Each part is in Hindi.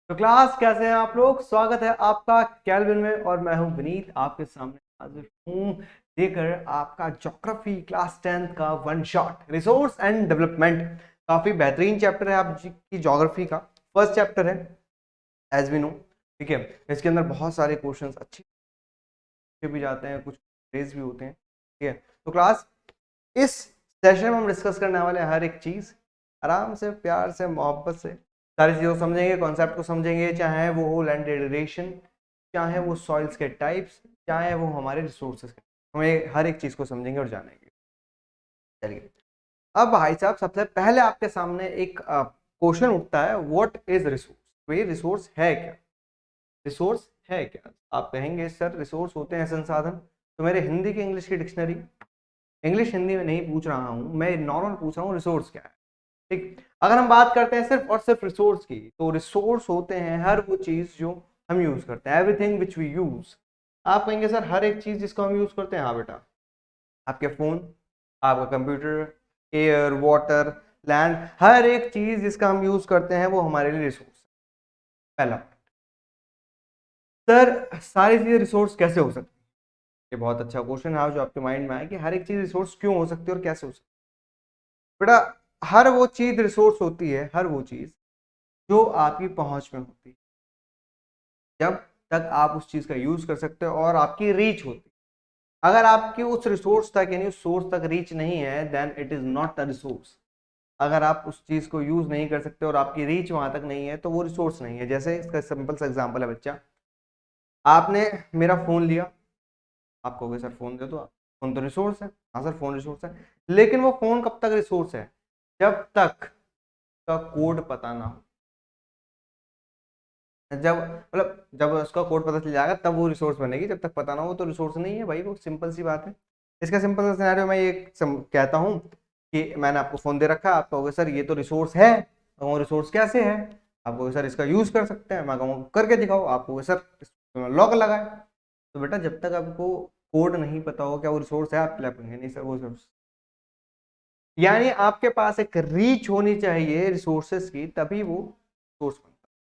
तो क्लास कैसे हैं आप लोग। स्वागत है आपका कैल्विन में और मैं हूं विनीत आपके सामने हाजिर हूं देकर आपका ज्योग्राफी क्लास 10th का one shot resource and development. काफी बेहतरीन चैप्टर है आपकी ज्योग्राफी का फर्स्ट चैप्टर है एज वी नो। ठीक है, इसके अंदर बहुत सारे क्वेश्चंस अच्छे भी जाते हैं, कुछ रेज भी होते हैं। ठीक है, तो क्लास इस सेशन में हम डिस्कस करने वाले हैं हर एक चीज आराम से, प्यार से, मोहब्बत से सारी चीज़ों को समझेंगे, कॉन्सेप्ट को समझेंगे, चाहे वो हो लैंड एरिडेशन, चाहे वो सॉइल्स के टाइप्स, चाहे वो हमारे रिसोर्सेज के। हमें हर एक चीज़ को समझेंगे और जानेंगे। चलिए, अब भाई साहब सबसे पहले आपके सामने एक क्वेश्चन उठता है, व्हाट इज रिसोर्स। तो ये रिसोर्स है क्या? रिसोर्स है क्या? आप कहेंगे सर रिसोर्स होते हैं संसाधन। तो मेरे हिंदी की इंग्लिश की डिक्शनरी, इंग्लिश हिंदी में नहीं पूछ रहा हूँ मैं, नॉर्मल पूछ रहा हूँ रिसोर्स क्या है। ठीक, अगर हम बात करते हैं सिर्फ और सिर्फ रिसोर्स की, तो रिसोर्स होते हैं हर वो चीज जो हम यूज करते हैं, एवरीथिंग विच वी यूज। आप कहेंगे सर हर एक चीज जिसको हम यूज करते हैं। हाँ बेटा, आपके फोन, आपका कंप्यूटर, एयर, वाटर, लैंड, हर एक चीज जिसका हम यूज करते हैं वो हमारे लिए रिसोर्स है। पहला, सर सारी चीजें रिसोर्स कैसे हो सकती है? ये बहुत अच्छा क्वेश्चन है जो आपके माइंड में आए कि हर एक चीज रिसोर्स क्यों हो सकती है और कैसे हो सकती है। बेटा, हर वो चीज रिसोर्स होती है, हर वो चीज जो आपकी पहुंच में होती है, जब तक आप उस चीज का यूज कर सकते हो और आपकी रीच होती है। अगर आपकी उस रिसोर्स तक यानी उस सोर्स तक रीच नहीं है, then it is not a resource. अगर आप उस चीज को यूज नहीं कर सकते और आपकी रीच वहां तक नहीं है तो वो रिसोर्स नहीं है। जैसे इसका सिंपल सा एग्जांपल है बच्चा, आपने मेरा फोन लिया, आप कहोगे सर फोन दे दो आप, फोन तो रिसोर्स है। हाँ सर फोन रिसोर्स है, लेकिन वो फोन कब तक रिसोर्स है? जब तक का कोड पता ना हो। जब मतलब जब उसका कोड पता चल जाएगा तब वो रिसोर्स बनेगी, जब तक पता ना हो तो रिसोर्स नहीं है भाई। वो सिंपल सी बात है। इसका सिंपल सा सिनेरियो मैं ये कहता हूँ कि मैंने आपको फोन दे रखा है, आप कहोगे सर ये तो रिसोर्स है। तो वो रिसोर्स कैसे है? आप कहोगे सर इसका यूज कर सकते हैं। मैं कहूँगा करके दिखाओ, आप कहोगे सर लॉक लगाए। तो बेटा जब तक आपको कोड नहीं पता हो क्या वो रिसोर्स है, आप कहेंगे नहीं सर वो रिसोर्स। यानी आपके पास एक रीच होनी चाहिए रिसोर्सेस की, तभी वो सोर्स बनता है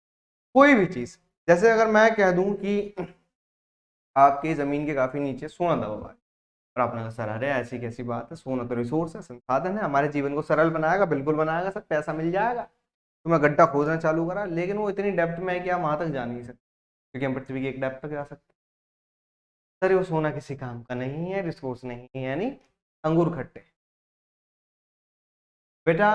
कोई भी चीज। जैसे अगर मैं कह दूं कि आपके जमीन के काफी नीचे सोना दबा हुआ है, और आपने कहा सर अरे ऐसी कैसी बात है, सोना तो रिसोर्स है, संसाधन है, हमारे जीवन को सरल बनाएगा। बिल्कुल बनाएगा सर, पैसा मिल जाएगा। तो मैं गड्ढा खोदना चालू करा, लेकिन वो इतनी डेप्थ में है कि आप वहां तक जा नहीं सकते, क्योंकि हम पृथ्वी की एक डेप्थ तक जा सकते हैं। सर वो सोना किसी काम का नहीं है, रिसोर्स नहीं है, यानी अंगूर खट्टे। बेटा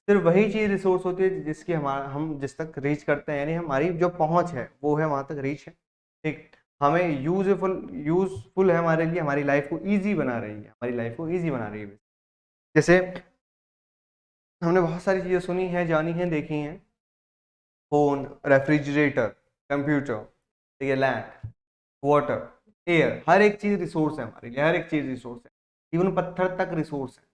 सिर्फ वही चीज रिसोर्स होती है जिसकी हमारा हम जिस तक रीच करते हैं, यानी हमारी जो पहुंच है वो है, वहां तक रीच है। ठीक, हमें यूजफुल है हमारे लिए, हमारी लाइफ को इजी बना रही है, हमारी लाइफ को इजी बना रही है। जैसे हमने बहुत सारी चीजें सुनी है, जानी है, देखी हैं। फोन, रेफ्रिजरेटर, कंप्यूटर, ठीक है, लैंड, वाटर, एयर, हर एक चीज रिसोर्स है हमारे लिए, हर एक चीज रिसोर्स है। इवन पत्थर तक रिसोर्स है।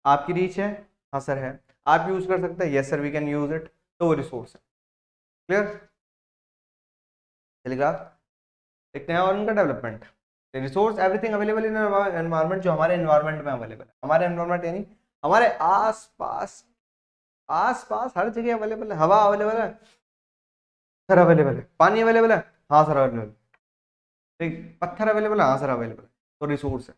आपकी रीच है? हाँ सर है। आप यूज कर सकते हैं? Yes sir we can use it. तो वो रिसोर्स है। क्लियर? टेलीग्राफ देखते हैं। और उनका development, resource everything available in environment, जो हमारे एनवायरमेंट में अवेलेबल है। हमारे एनवायरमेंट यानी हमारे आस पास, आस पास हर जगह अवेलेबल है। हवा अवेलेबल है सर, अवेलेबल है। पानी अवेलेबल है, हाँ सर अवेलेबल। ठीक, पत्थर अवेलेबल है, हाँ सर अवेलेबल है। तो रिसोर्स है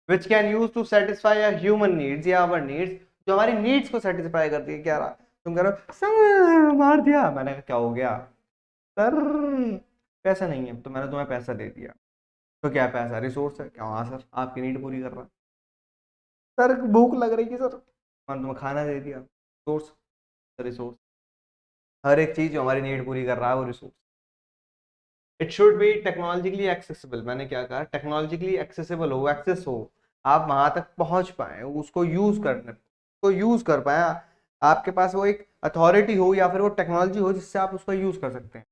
which can use to satisfy human needs या अवर नीड्स, जो हमारी नीड्स को सेटिस्फाई करती है। क्या रहा, तुम कह रहे हो सर मार दिया, मैंने कहा क्या हो गया सर? पैसा नहीं है तो मैंने तुम्हें पैसा दे दिया, तो क्या पैसा रिसोर्स है क्या? हाँ सर आपकी नीड पूरी कर रहा है। सर भूख लग रही थी सर, मैंने तुम्हें खाना दे दिया, सोर्स, रिसोर्स। हर एक चीज जो हमारी नीड पूरी कर रहा है वो resource. It should be technologically accessible. मैंने क्या कहा? टेक्नोलॉजिकली एक्सेसिबल हो, एक्सेस हो, आप वहां तक पहुंच पाए, उसको यूज करने को यूज कर पाए। आपके पास वो एक अथॉरिटी हो या फिर वो टेक्नोलॉजी हो जिससे आप उसको यूज कर सकते हैं।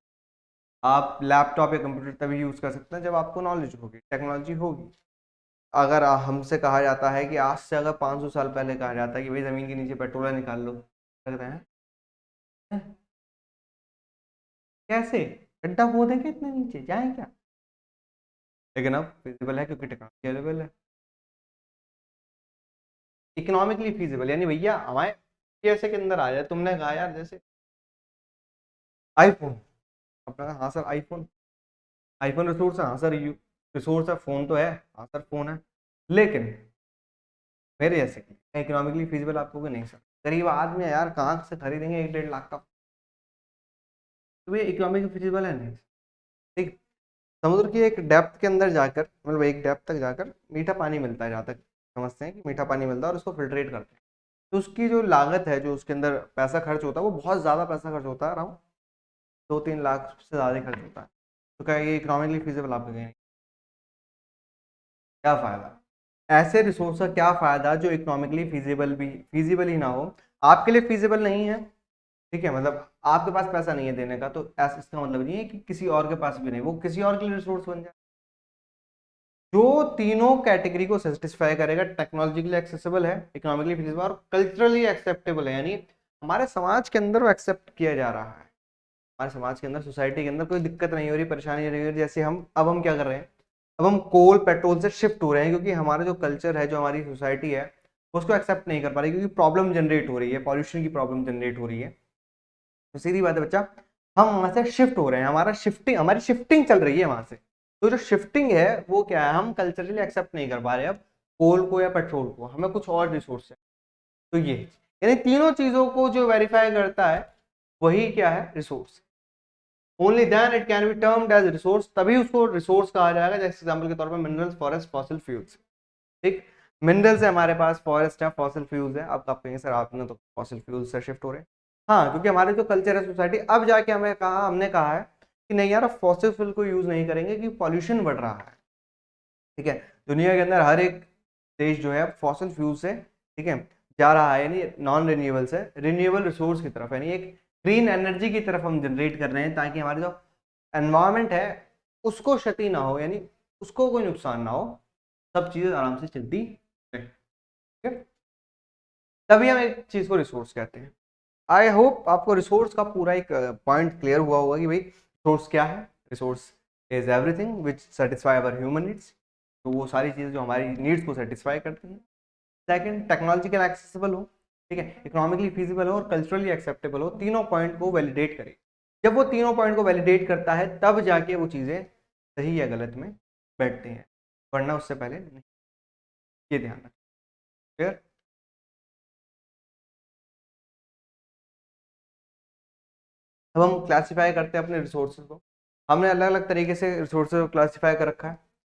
आप लैपटॉप या कंप्यूटर तभी यूज कर सकते हैं जब आपको नॉलेज होगी, टेक्नोलॉजी होगी। अगर हमसे कहा जाता है कि आज से अगर 500 साल पहले कहा जाता है कि भाई जमीन के नीचे पेट्रोल निकाल लो, लगता है कैसे, गड्ढा खोदेंगे इतने नीचे जाए क्या? लेकिन अब फिजिबल है क्योंकि टेक्नोलॉजी अवेलेबल है। इकोनॉमिकली फीजिबल यानी भैया हमारे पैसे के अंदर आ जाए। तुमने कहा यार जैसे आईफोन, अपना हाँ सर आईफोन, आईफोन रिसोर्स है, हाँ सर रिसोर्स है, फोन तो है, हाँ सर फोन है, लेकिन मेरे जैसे इकोनॉमिकली फिजिबल आपको भी नहीं सर, गरीब आदमी है यार, कहाँ से खरीदेंगे 1-1.5 लाख का, तो ये इकोनॉमिकली फिजिबल है नहीं। ठीक, समुद्र की एक डेप्थ के अंदर जाकर, मतलब एक डेप्थ तक जाकर मीठा पानी मिलता है, जहाँ तक समझते हैं कि मीठा पानी मिलता है और उसको फिल्ट्रेट करते हैं, तो उसकी जो लागत है, जो उसके अंदर पैसा खर्च होता है, वो बहुत ज़्यादा पैसा खर्च होता है, अराउंड 2-3 लाख से ज़्यादा खर्च होता है। तो क्या ये इकोनॉमिकली फिजिबल आप कहेंगे? क्या फ़ायदा, ऐसे रिसोर्स का क्या फ़ायदा जो इकोनॉमिकली फिजिबल ही ना हो, आपके लिए फिजिबल नहीं है, ठीक है, मतलब आपके पास पैसा नहीं है देने का, तो ऐसा इसका मतलब नहीं है कि किसी और के पास भी नहीं, वो किसी और के लिए रिसोर्स बन जाए। जो तीनों कैटेगरी को सेटिस्फाई करेगा, टेक्नोलॉजिकली एक्सेसिबल है, इकोनॉमिकली फिजिबल और कल्चरली एक्सेप्टेबल है, यानी हमारे समाज के अंदर वो एक्सेप्ट किया जा रहा है, हमारे समाज के अंदर, सोसाइटी के अंदर कोई दिक्कत नहीं हो रही, परेशानी नहीं हो रही। जैसे हम अब हम क्या कर रहे हैं, अब हम कोल पेट्रोल से शिफ्ट हो रहे हैं, क्योंकि हमारा जो कल्चर है, जो हमारी सोसाइटी है, उसको एक्सेप्ट नहीं कर पा रही, क्योंकि प्रॉब्लम जनरेट हो रही है, पॉल्यूशन की प्रॉब्लम जनरेट हो रही है। तो सीधी बात है बच्चा, हम वहां से शिफ्ट हो रहे हैं, हमारी शिफ्टिंग चल रही है वहां से। तो जो शिफ्टिंग है वो क्या है, हम कल्चरली एक्सेप्ट नहीं कर पा रहे अब कोल को या पेट्रोल को, हमें कुछ और रिसोर्स है। तो ये यानी तीनों चीजों को जो वेरीफाई करता है वही क्या है, resource. Only then it can be termed as resource, तभी उसको रिसोर्स कहा जाएगा। जैसे एग्जांपल के तौर पर मिनरल्स, फॉरेस्ट, फॉसिल फ्यूल्स। ठीक, मिनरल्स है हमारे पास, फॉरेस्ट है, फॉसिल फ्यूल्स है। अब आप कहेंगे सर आपने तो फॉसिल फ्यूल्स से शिफ्ट हो रहे हैं। हाँ, क्योंकि हमारे जो कल्चर है, सोसाइटी, अब जाके हमने कहा है कि नहीं यार, फॉसिल फ्यूल को यूज नहीं करेंगे क्योंकि पॉल्यूशन बढ़ रहा है। ठीक है, दुनिया के अंदर हर एक देश जो है फॉसिल फ्यूल से, ठीक है, जा रहा है, यानी नॉन रिन्यूएबल से रिन्यूएबल रिसोर्स की तरफ, यानी एक ग्रीन एनर्जी की तरफ हम जनरेट कर रहे हैं, ताकि हमारे जो एनवायरमेंट है उसको क्षति ना हो, यानी उसको कोई नुकसान ना हो, सब चीजें आराम से चलती रहे। ठीक है, तभी हम एक चीज को रिसोर्स कहते हैं। आई होप आपको रिसोर्स का पूरा एक पॉइंट क्लियर हुआ होगा कि भाई रिसोर्स क्या है। Resource is everything which satisfy our human needs, तो वो सारी चीज़ें जो हमारी नीड्स को सेटिस्फाई करती हैं। सेकंड, टेक्नोलॉजिकल एक्सेसिबल हो, ठीक है, इकोनॉमिकली फिजिबल हो और कल्चरली एक्सेप्टेबल हो, तीनों पॉइंट को वैलिडेट करे। जब वो तीनों पॉइंट को वैलिडेट करता है तब जाके वो चीज़ें सही या गलत में बैठती हैं, वरना उससे पहले नहीं। ये ध्यान रखें। क्लियर? अब हम क्लासीफाई करते हैं अपने रिसोर्सेज को, हमने अलग अलग तरीके से रिसोर्सेज को क्लासीफाई कर रखा है।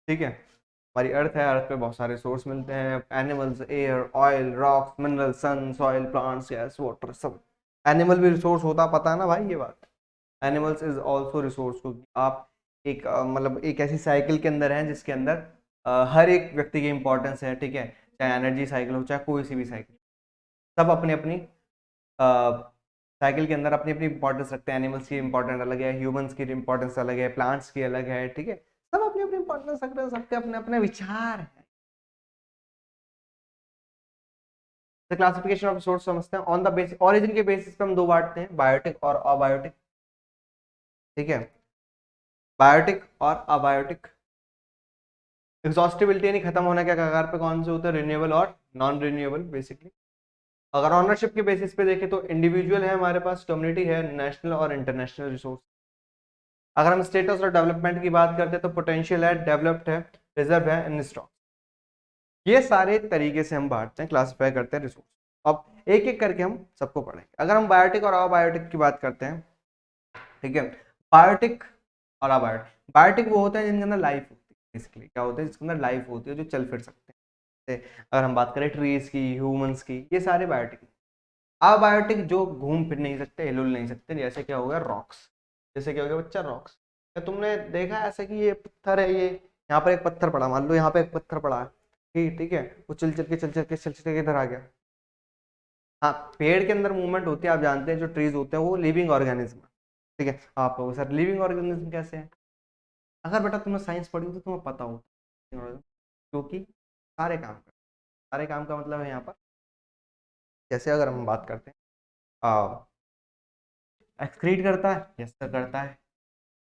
ठीक है, हमारी अर्थ है, अर्थ पे बहुत सारे रिसोर्स मिलते हैं, animals, air, oil, rocks, mineral, sun, soil, plants, gas, water, सब। एनिमल भी रिसोर्स होता, पता है ना भाई ये बात। एनिमल्स इज ऑल्सो रिसोर्स, क्योंकि आप एक मतलब एक ऐसी साइकिल के अंदर हैं जिसके अंदर हर एक व्यक्ति की इंपॉर्टेंस है। ठीक है, चाहे एनर्जी साइकिल हो, चाहे कोई सी भी साइकिल, सब अपनी अपनी साइकिल के अंदर अपनी अपनी इंपॉर्टेंस रखते हैं। एनिमल्स की इंपॉर्टेंस अलग है, ह्यूमंस की इंपॉर्टेंस अलग है, प्लांट्स की अलग है। ठीक है, सब अपनी अपनी इंपॉर्टेंस रखते हैं, सबके अपने अपने विचार हैं। तो क्लासिफिकेशन ऑफ रिसोर्स समझते हैं। ऑन द बेसिस, ओरिजिन के बेसिस पे हम दो बांटते हैं, बायोटिक और अबायोटिक। ठीक है, बायोटिक और अबायोटिक। एग्जॉस्टिबिलिटी यानी खत्म होने के कगार पे कौन से होते हैं, रिन्यूएबल और नॉन रिन्यूएबल बेसिकली। अगर ऑनरशिप के बेसिस पे देखें तो इंडिविजुअल है हमारे पास, कम्युनिटी है, नेशनल और इंटरनेशनल रिसोर्स। अगर हम स्टेटस और डेवलपमेंट की बात करते हैं तो पोटेंशियल है, डेवलप्ड है, रिजर्व है, इन स्टॉक। ये सारे तरीके से हम बांटते हैं, क्लासिफाई करते हैं रिसोर्स। अब एक एक करके हम सबको पढ़ेंगे। अगर हम बायोटिक और अबायोटिक की बात करते हैं, ठीक है, बायोटिक और अबायोटिक। बायोटिक वो होता है जिनके अंदर लाइफ होती है, बेसिकली क्या होता है, जिसके अंदर लाइफ होती है, जो चल फिर सकते हैं। अगर हम बात करें ट्रीज की, ह्यूमंस की, ये सारे बायोटिक। अबायोटिक जो घूम फिर नहीं सकते, हिलुल नहीं सकते, जैसे क्या हो गया, रॉक्स। जैसे क्या हो गया बच्चा, रॉक्स। क्या तुमने देखा है ऐसे कि ये पत्थर है, ये यहाँ पर एक पत्थर पड़ा, मान लो यहाँ पे एक पत्थर पड़ा है, ठीक ठीक है, वो चल चल के इधर आ गया। हाँ, पेड़ के अंदर मूवमेंट होती है, आप जानते हैं जो ट्रीज होते हैं वो लिविंग ऑर्गेनिज्म। ठीक है, आप सर लिविंग ऑर्गेनिज्म कैसे है, अगर बेटा तुमने साइंस पढ़ी हो तो तुम्हें पता हो, क्योंकि सारे काम कर, सारे काम का मतलब है यहाँ पर, जैसे अगर हम बात करते हैं, एक्सक्रीट करता है, यस सर करता है।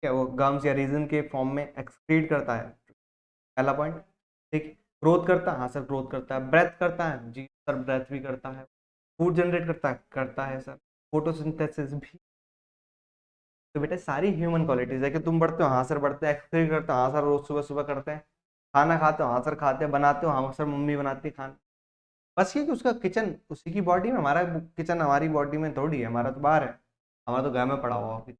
क्या वो गम्स या रीजन के फॉर्म में एक्सक्रीट करता है, पहला पॉइंट। ठीक, ग्रोथ करता है, हाँ सर ग्रोथ करता है। ब्रेथ करता है, जी सर ब्रेथ भी करता है। फूड जनरेट करता है सर। फोटोसिंथेसिस भी तो बेटा सारी ह्यूमन क्वालिटीज है कि तुम बढ़ते हो हाँ सर बढ़ते हैं, एक्सरसाइज करते हो हाँ सर रोज सुबह सुबह करते हैं, खाना खाते हो हाँ सर खाते हैं, बनाते हो हाँ सर मम्मी बनाती है खाना। बस ये कि उसका किचन उसी की बॉडी में, हमारा किचन हमारी बॉडी में थोड़ी है, हमारा तो बाहर है, हमारा तो घर में पड़ा हुआ है।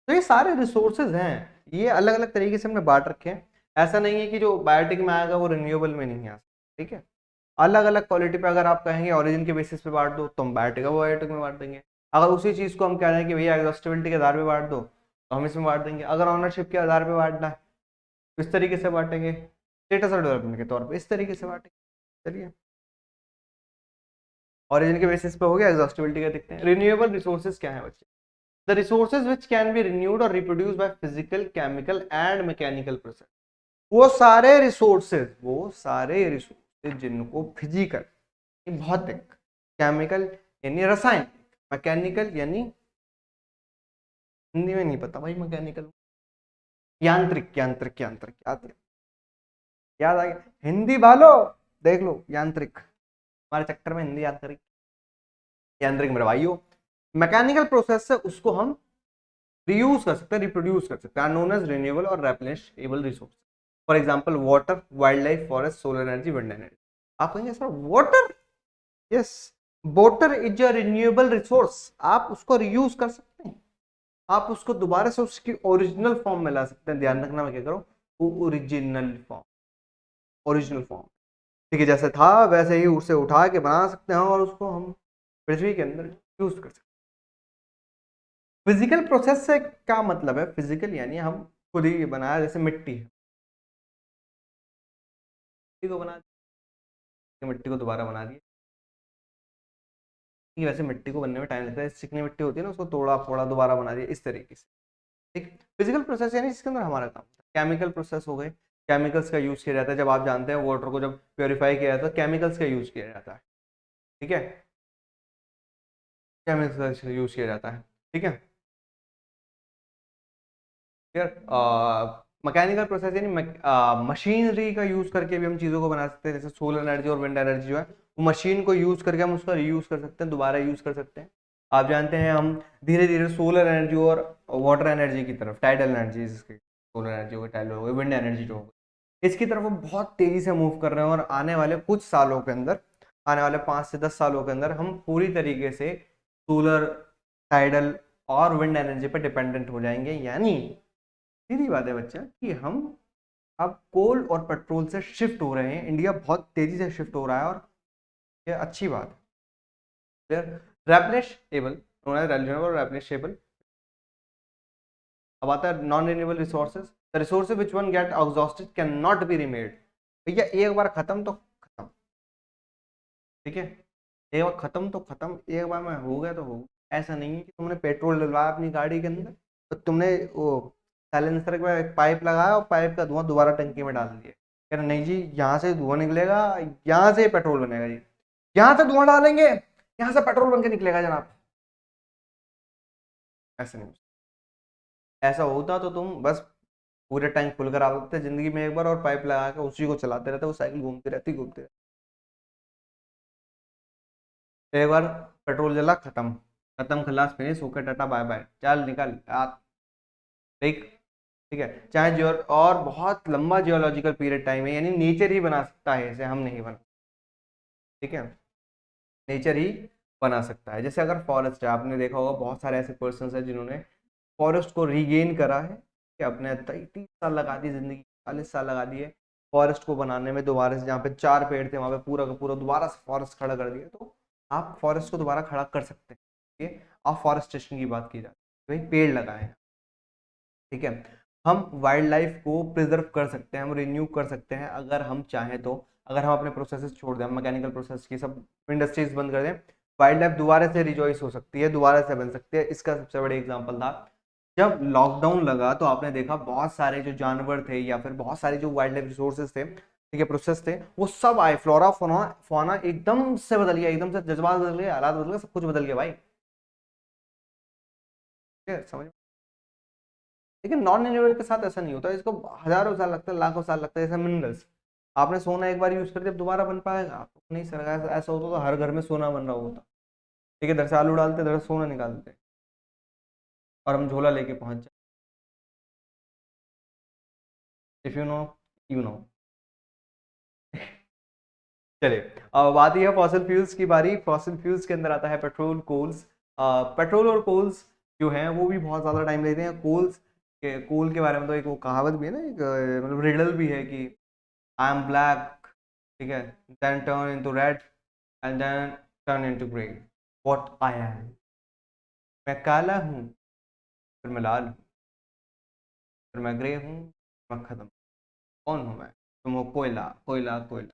तो ये सारे रिसोर्सेज हैं, ये अलग अलग तरीके से हमने बांट रखे हैं। ऐसा नहीं है कि जो बायोटिक में आएगा वो रिन्यूएबल में नहीं आ सकता, ठीक है। अलग अलग क्वालिटी पे अगर आप कहेंगे ओरिजिन के बेसिस पे बांट दो तो हम बायोटिक का बायोटिक में बांट देंगे। अगर उसी चीज को हम कह रहे हैं कि भैया एग्जॉस्टिबिलिटी के आधार पे बांट दो तो हम इसमें बांट देंगे। अगर ऑनरशिप के आधार पे बांटना है तो इस तरीके से बांटेंगे, स्टेटस और डेवलपमेंट के तौर पर इस तरीके से बांटेंगे। चलिए, ओरिजिन के बेसिस पे हो गया, एग्जॉस्टिबिलिटी का देखते हैं। रिन्यूएबल रिसोर्सेज क्या है बच्चे? The resources which can be renewed और reproduce by physical chemical and mechanical process. वो सारे रिसोर्सेज जिनको फिजिकल भौतिक, केमिकल यानी रसायन, मैकेनिकल यानी हिंदी में नहीं पता भाई, मैकेनिकल यांत्रिक, यांत्रिक यांत्रिक याद आ गया हिंदी वालों, देख लो यांत्रिक, हमारे चक्कर में हिंदी यांत्रिक, यांत्रिक मेरे भाइयों। मैकेनिकल प्रोसेस से उसको हम रीयूज कर सकते हैं, रिप्रोड्यूस कर सकते हैं, नोन एज रिन्यूएबल और replenishable resource. For example water, wild life, forest, solar energy, wind energy. आप कहेंगे sir water, yes, water is a renewable resource, आप उसको रीयूज कर सकते हैं, आप उसको दोबारा से उसकी ओरिजिनल फॉर्म में ला सकते हैं। ध्यान रखना मैं क्या करूं, वो ओरिजिनल फॉर्म, ओरिजिनल फॉर्म, ठीक है, जैसे था वैसे ही उसे उठा के बना सकते हैं और उसको हम पृथ्वी के अंदर यूज कर सकते हैं। फिजिकल प्रोसेस से क्या मतलब है? फिजिकल यानी हम खुद ही बनाया, जैसे मिट्टी है, मिट्टी को बना दिया, मिट्टी को दोबारा बना दिया, वैसे मिट्टी को बनने में टाइम लगता है, चिकनी मिट्टी होती है ना, उसको तोड़ा फोड़ा दोबारा बना दिया, इस तरीके से। ठीक, फिजिकल प्रोसेस यानी जिसके अंदर हमारा काम। केमिकल प्रोसेस हो गए, केमिकल्स का यूज किया जाता है, जब आप जानते हैं वाटर को जब प्योरीफाई किया जाता है केमिकल्स का यूज किया जाता है, ठीक है, केमिकल्स का यूज किया जाता है, ठीक है। फिर मैकेनिकल प्रोसेस यानी मशीनरी का यूज करके भी हम चीज़ों को बना सकते हैं, जैसे सोलर एनर्जी और विंड एनर्जी जो है वो मशीन को यूज करके हम उसका रीयूज कर सकते हैं, दोबारा यूज कर सकते हैं। आप जानते हैं हम धीरे धीरे सोलर एनर्जी और वाटर एनर्जी की तरफ, टाइडल एनर्जी, सोलर एनर्जी हो गई, टाइडल हो गई, विंड एनर्जी जो हो गई, इसकी तरफ हम बहुत तेजी से मूव कर रहे हैं और आने वाले कुछ सालों के अंदर, आने वाले 5 से 10 सालों के अंदर हम पूरी तरीके से सोलर, टाइडल और विंड एनर्जी पर डिपेंडेंट हो जाएंगे। यानी सीधी बात है बच्चा कि हम अब कोल और पेट्रोल से शिफ्ट हो रहे हैं, इंडिया बहुत तेजी से शिफ्ट हो रहा है और ये अच्छी बात है। रेप्लेनिशेबल, रेप्लेनिशेबल। अब आता है non renewable resources, the resources which one get exhausted can not be remade. भैया एक बार खत्म तो खत्म, ठीक है, एक बार खत्म तो खत्म, एक बार में हो गया तो हो गया। ऐसा नहीं है कि तुमने पेट्रोल डलवाया अपनी गाड़ी के अंदर तो तुमने वो साइलेंसर में एक पाइप लगाया और पाइप का धुआं दोबारा टंकी में डाल दिया, कह रहे नहीं जी यहाँ से धुआं निकलेगा, यहाँ से पेट्रोल बनेगा जी, यहाँ से धुआं डालेंगे यहाँ से पेट्रोल बन के निकलेगा जनाब। ऐसा नहीं, ऐसा होता तो तुम बस पूरे टैंक फुल करा देते जिंदगी में एक बार और पाइप लगा के उसी को चलाते रहते, वो साइकिल घूमती रहती। एक बार पेट्रोल जला, खत्म, खत्म, खलास, finish, okay tata bye bye, चल निकल ठीक, ठीक है। चाहे जियो और बहुत लंबा जियोलॉजिकल पीरियड टाइम है, यानी नेचर ही बना सकता है इसे, हम नहीं बना, ठीक है, नेचर ही बना सकता है। जैसे अगर फॉरेस्ट है, आपने देखा होगा बहुत सारे ऐसे पर्सन हैं जिन्होंने फॉरेस्ट को रीगेन करा है, कि अपने 30 साल लगा दी, जिंदगी 40 साल लगा दिए फॉरेस्ट को बनाने में, दोबारा से जहाँ पे 4 पेड़ थे वहां पे पूरा का पूरा दोबारा से फॉरेस्ट खड़ा कर दिया। तो आप फॉरेस्ट को दोबारा खड़ा कर सकते हैं, ठीक है, आप फॉरेस्टेशन की बात की जाती है, भाई पेड़ लगाए हैं, ठीक है। हम वाइल्ड लाइफ को प्रिजर्व कर सकते हैं, हम रिन्यू कर सकते हैं अगर हम चाहें तो, अगर हम अपने प्रोसेसेस छोड़ दें, मैकेनिकल प्रोसेस की सब इंडस्ट्रीज बंद कर दें, वाइल्ड लाइफ दोबारा से रिजॉइस हो सकती है, दोबारा से बन सकती है। इसका सबसे बड़ा एग्जांपल था जब लॉकडाउन लगा तो आपने देखा बहुत सारे जो जानवर थे या फिर बहुत सारे जो वाइल्ड लाइफ रिसोर्सेज थे, ठीक है, प्रोसेस थे, वो सब आए, फ्लोरा फोना फौना एकदम से बदल गया, एकदम से जज्बात बदल गए, हालात बदल गए, सब कुछ बदल गया भाई, ठीक है, समझ। लेकिन नॉन रिन्यूएबल के साथ ऐसा नहीं होता, इसको हजारों साल लगता है, लाखों साल लगता है। जैसे मिनरल्स, आपने सोना एक बार यूज कर दिया दोबारा बन पाएगा? नहीं सर, ऐसा होता तो हर घर में सोना बन रहा होता, ठीक है, इधर से आलू डालते, इधर से सोना निकालते, और हम झोला लेके पहुंच जाए। If you know, you know. चलिए, अब आती है फॉसिल फ्यूल्स की बारी। फॉसिल फ्यूल्स के अंदर आता है पेट्रोल, कोल्स। पेट्रोल और कोल्स जो हैं वो भी बहुत ज़्यादा टाइम लेते हैं। कोल के बारे में तो एक वो कहावत भी है ना, एक मतलब रिडल भी है कि आई एम ब्लैक, ठीक है, then turn into red and then turn into grey, what I am. मैं काला हूँ, फिर मैं लाल हूँ, फिर मैं ग्रे हूँ, मैं खत्म। कौन हूँ मैं? तुम हो कोयला, कोयला, कोयला।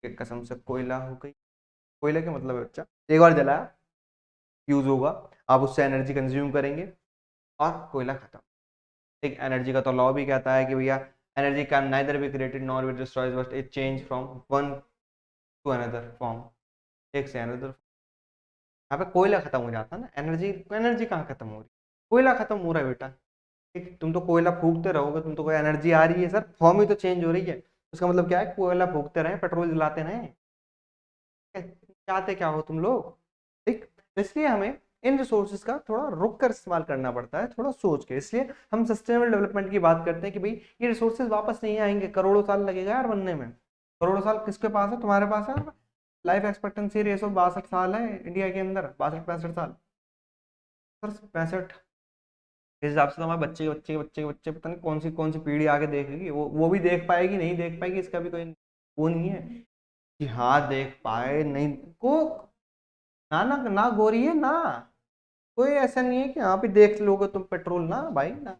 एक कसम से कोयला हो गई। कोयला का मतलब है बच्चा, एक बार जलाया, यूज होगा, आप उससे एनर्जी कंज्यूम करेंगे और कोयला खत्म। एक एनर्जी का तो लॉ भी कहता है कि भैया energy can neither be created nor be destroyed but it change from one two another form, एक से अनदर। यहाँ पे कोयला खत्म हो जाता है ना, एनर्जी, एनर्जी कहाँ खत्म हो रही? कोयला खत्म हो रहा है बेटा। ठीक, तुम तो कोयला फूकते रहोगे, तुम तो कोई एनर्जी आ रही है सर, फॉर्म ही तो चेंज हो रही है। उसका मतलब क्या है? कोयला फूकते रहे, पेट्रोल जलाते रहे, चाहते क्या हो तुम लोग? ठीक, इसलिए हमें इन रिसोर्सेज का थोड़ा रुक कर इस्तेमाल करना पड़ता है, थोड़ा सोच के। इसलिए हम सस्टेनेबल डेवलपमेंट की बात करते हैं कि भाई ये रिसोर्सेज वापस नहीं आएंगे, करोड़ों साल लगेगा यार बनने में। करोड़ों साल किसके पास है? तुम्हारे पास है। लाइफ एक्सपेक्टेंसी रेस ऑफ 62 साल है इंडिया के अंदर, 62 65 साल। सर 65, इस हिसाब से तो हमारे बच्चे के बच्चे के बच्चे के बच्चे पता नहीं कौन सी पीढ़ी आगे देखेगी, वो भी देख पाएगी नहीं देख पाएगी, इसका भी कोई वो नहीं है कि हाँ देख पाए नहीं को। ना ना ना गोरी है ना, कोई ऐसा नहीं है कि यहाँ पे देख लोगे तुम पेट्रोल, ना भाई ना,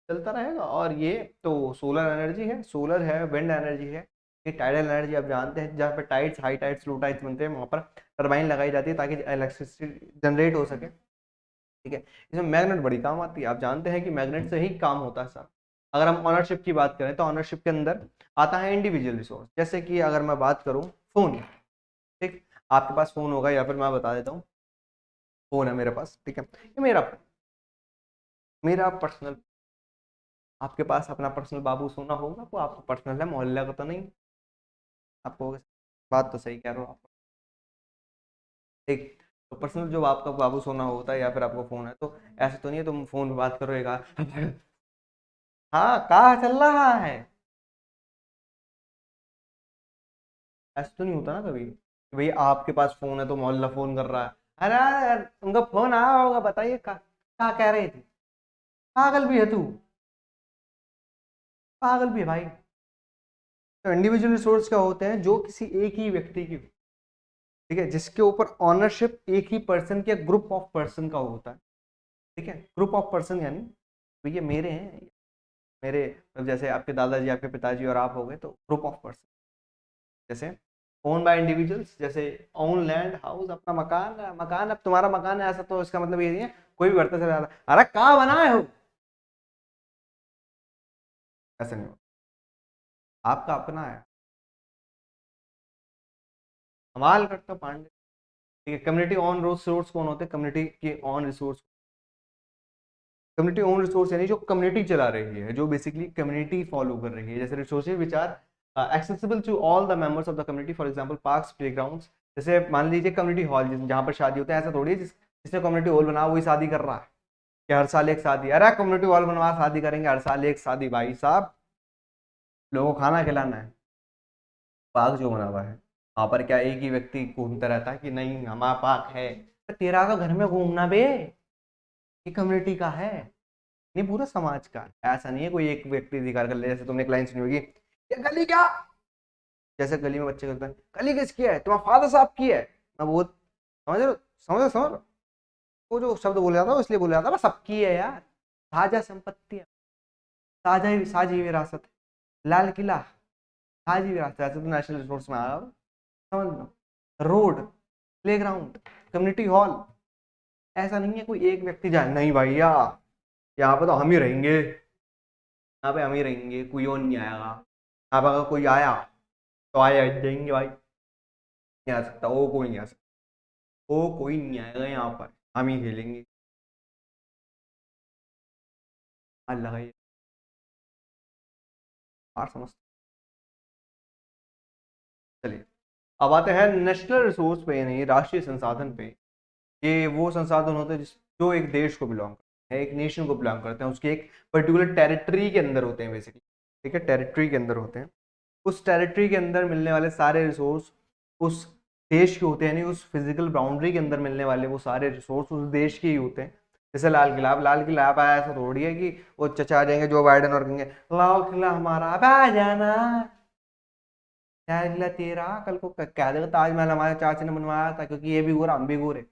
चलता रहेगा। और ये तो सोलर एनर्जी है, सोलर है, विंड एनर्जी है, ये टाइडल एनर्जी आप जानते हैं, जहाँ पे टाइड्स, हाई टाइड्स, लो टाइड्स बनते हैं वहाँ पर टरबाइन लगाई जाती है ताकि इलेक्ट्रिसिटी जनरेट हो सके। ठीक है, इसमें मैग्नेट बड़ी काम आती है, आप जानते हैं कि मैग्नेट से ही काम होता है सर। अगर हम ऑनरशिप की बात करें तो ऑनरशिप के अंदर आता है इंडिविजुअल रिसोर्स। जैसे कि अगर मैं बात करूँ फोन, ठीक, आपके पास फोन होगा या फिर मैं बता देता हूँ, फोन है मेरे पास, ठीक है, ये मेरा मेरा पर्सनल। आपके पास अपना पर्सनल बाबू सोना होगा, वो आपका पर्सनल है, मोहल्ले का तो नहीं। आपको बात तो सही कह रहे हो आप। ठीक, तो पर्सनल जो आपका बाबू सोना होता है या फिर आपका फोन है, तो ऐसा तो नहीं है तुम फोन पे बात करोगा हाँ कहाँ चल रहा है, ऐसा तो नहीं होता ना कभी कि भाई आपके पास फोन है तो मोहल्ला फोन कर रहा है, अरे यार उनका फोन आया होगा, बताइए क्या कह रहे थे। पागल भी है तू, पागल भी है भाई। तो इंडिविजुअल रिसोर्स क्या होते हैं? जो किसी एक ही व्यक्ति की, ठीक है, जिसके ऊपर ऑनरशिप एक ही पर्सन के ग्रुप ऑफ पर्सन का होता है। ठीक है, ग्रुप ऑफ पर्सन यानी भैया मेरे हैं, मेरे मतलब जैसे आपके दादाजी, आपके पिताजी और आप हो गए, तो ग्रुप ऑफ पर्सन। जैसे ओन बाय इंडिविजुअल्स, जैसे ओन लैंड हाउस, अपना मकान है, मकान अब तुम्हारा मकान है ऐसा, तो इसका मतलब ये नहीं है कोई भी बढ़ता चला जाता अरे कहाँ बनाए हो, ऐसा नहीं हो। आपका अपना है, कमाल करता पांडे। ठीक है, कम्युनिटी ऑन रिसोर्स कौन होते हैं? कम्युनिटी के on resource. Community own resource यानी जो कम्युनिटी चला रही है, जो बेसिकली कम्युनिटी फॉलो कर रही है, जैसे resources which are accessible to all the members of the community, for example parks, playgrounds. जैसे मान लीजिए कम्युनिटी हॉल जहाँ पर शादी होता है, ऐसा थोड़ी है जिसने कम्युनिटी हॉल बना वही शादी कर रहा है कि हर साल एक शादी, अरे कम्युनिटी हॉल बनवा शादी करेंगे, हर साल एक शादी भाई साहब, लोगों को खाना खिलाना है। पार्क जो बना हुआ है वहां पर क्या एक ही व्यक्ति घूमता रहता है कि नहीं हमारा पार्क है? तो तेरा तो घर में घूमना बे, ये कम्युनिटी का है, नहीं पूरा समाज का। ऐसा नहीं है कोई एक व्यक्ति अधिकार कर ले। जैसे तुमने एक लाइन सुनी होगी, ये गली क्या, जैसे गली में बच्चे करते हैं, गली किसकी है? तुम्हारा फादर साहब की है ना, वो समझ रहे हो, समझ रहे हो? वो जो शब्द बोला जाता है वो इसलिए बोला जाता है, बस सबकी है यार, साझा संपत्ति है, साझा साझी विरासत है। लाल किला साझी विरासत है, ऐसे तो नेशनल रिसोर्स में आ रहा, समझ लो। रोड, प्लेग्राउंड, कम्युनिटी हॉल, ऐसा नहीं है कोई एक व्यक्ति जाए, नहीं भैया यहाँ पे तो हम ही रहेंगे, यहाँ पे हम ही रहेंगे, कोई और नहीं आएगा। यहाँ पे अगर कोई आया तो आया जाएंगे भाई, नहीं आ सकता, वो कोई नहीं आ सकता, वो कोई नहीं आएगा यहाँ पर, हम ही खेलेंगे। अल्लाह है बात समझ। चलिए, अब आते हैं नेशनल रिसोर्स पे यानी राष्ट्रीय संसाधन पे। ये वो संसाधन होते हैं जो एक देश को बिलोंग करते हैं, एक नेशन को बिलोंग करते हैं, उसकी एक पर्टिकुलर टेरिटरी के अंदर होते हैं बेसिकली, ठीक है, टेरिटरी के अंदर होते हैं। उस टेरिटरी के अंदर मिलने वाले सारे रिसोर्स उस देश के होते हैं, यानी उस फिजिकल बाउंड्री के अंदर मिलने वाले वो सारे रिसोर्स उस देश के ही होते हैं। जैसे लाल किला आप आया, ऐसा थोड़ी है कि वो चचा आ जाएंगे जो बाइडेन और कहेंगे लाल किला हमारा, अब आ जाना, लाल किला तेरा, कल को कह देगा ताजमहल हमारे चाचा ने बनवाया था क्योंकि ये भी गोरा हम भी गोरे।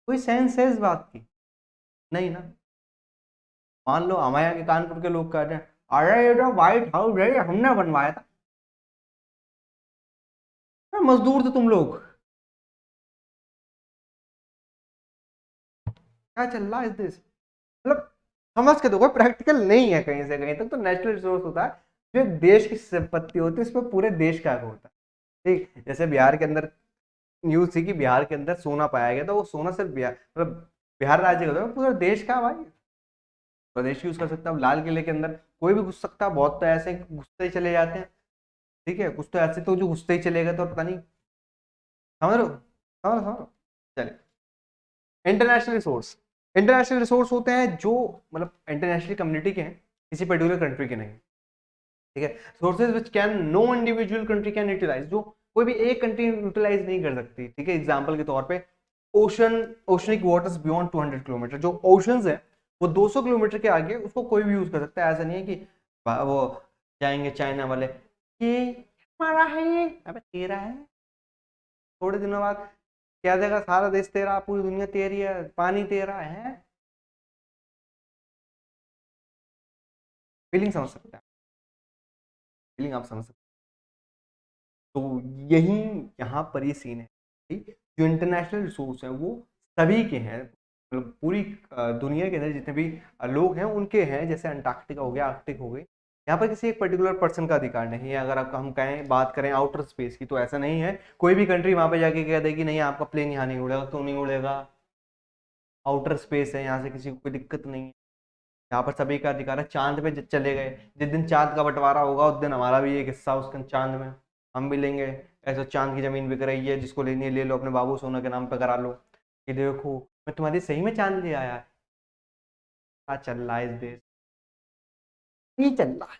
कोई सेंस है इस बात की? नहीं ना। मान लो हमारे यहाँ के कानपुर के लोग कहते हैं अरे ये जो व्हाइट हाउस है ये हमने बनवाया था। मजदूर थे तुम लोग। क्या चल रहा है इस देश, मतलब समझ के देखो, प्रैक्टिकल नहीं है कहीं से कहीं तक। तो नेचुरल रिसोर्स होता है जो एक देश की संपत्ति होती है, इसमें पूरे देश का हक होता है। ठीक, जैसे बिहार के अंदर न्यूज थी कि बिहार के अंदर सोना पाया गया, तो वो सोना सिर्फ बिहार, मतलब बिहार राज्य का था, पूरे देश का भाई, प्रदेश यूज कर सकता है। लाल किले के अंदर कोई भी घुस सकता है, बहुत तो ऐसे घुसते ही चले जाते हैं, ठीक है, कुछ तो ऐसे तो जो घुसते ही चलेगा तो पता नहीं, समझ लो, समझ लो, समझ लो। चलिए, इंटरनेशनल रिसोर्स, इंटरनेशनल रिसोर्स होते हैं जो मतलब इंटरनेशनल कम्युनिटी के हैं, किसी पर्टिकुलर कंट्री के नहीं, ठीक है। Sources which can no individual country can utilise, जो कोई भी एक कंट्री यूटिलाइज नहीं कर सकती, ठीक है। एग्जांपल के तौर पे ocean, oceanic waters beyond 200 kilometre, जो ओशंस है वो 200 किलोमीटर के आगे उसको कोई भी यूज कर सकता है। ऐसा नहीं है कि वो जाएंगे चाइना वाले ये हमारा है, ये अबे तेरा है, थोड़े दिनों बाद क्या देगा, सारा देश तेरा, पूरी दुनिया तेरी है, पानी तेरा है। फीलिंग समझ सकते हैं, फीलिंग आप समझ सकते हैं। तो यही यहाँ पर ये सीन है, ठीक? जो इंटरनेशनल रिसोर्स है वो सभी के हैं, मतलब पूरी दुनिया के अंदर जितने भी लोग हैं उनके हैं। जैसे अंटार्कटिका हो गया, आर्कटिक हो गई, यहाँ पर किसी एक पर्टिकुलर पर्सन का अधिकार नहीं है। अगर आप हम कहें, बात करें आउटर स्पेस की, तो ऐसा नहीं है कोई भी कंट्री वहां पे जाके कह देगी नहीं आपका प्लेन यहाँ नहीं उड़ेगा। क्यों नहीं उड़ेगा? आउटर स्पेस है, यहाँ से किसी को कोई दिक्कत नहीं है, यहाँ पर सभी का अधिकार है। चांद पे चले गए, जिस दिन चांद का बंटवारा होगा उस दिन हमारा भी एक हिस्सा उसके चांद में, हम भी लेंगे। ऐसा चांद की जमीन बिक रही है, जिसको लेनी है ले लो, अपने बाबू सोना के नाम पे करा लो कि देखो मैं तुम्हारी सही में चांद ले आया। क्या चल रहा है इस देश, ये चल रहा है।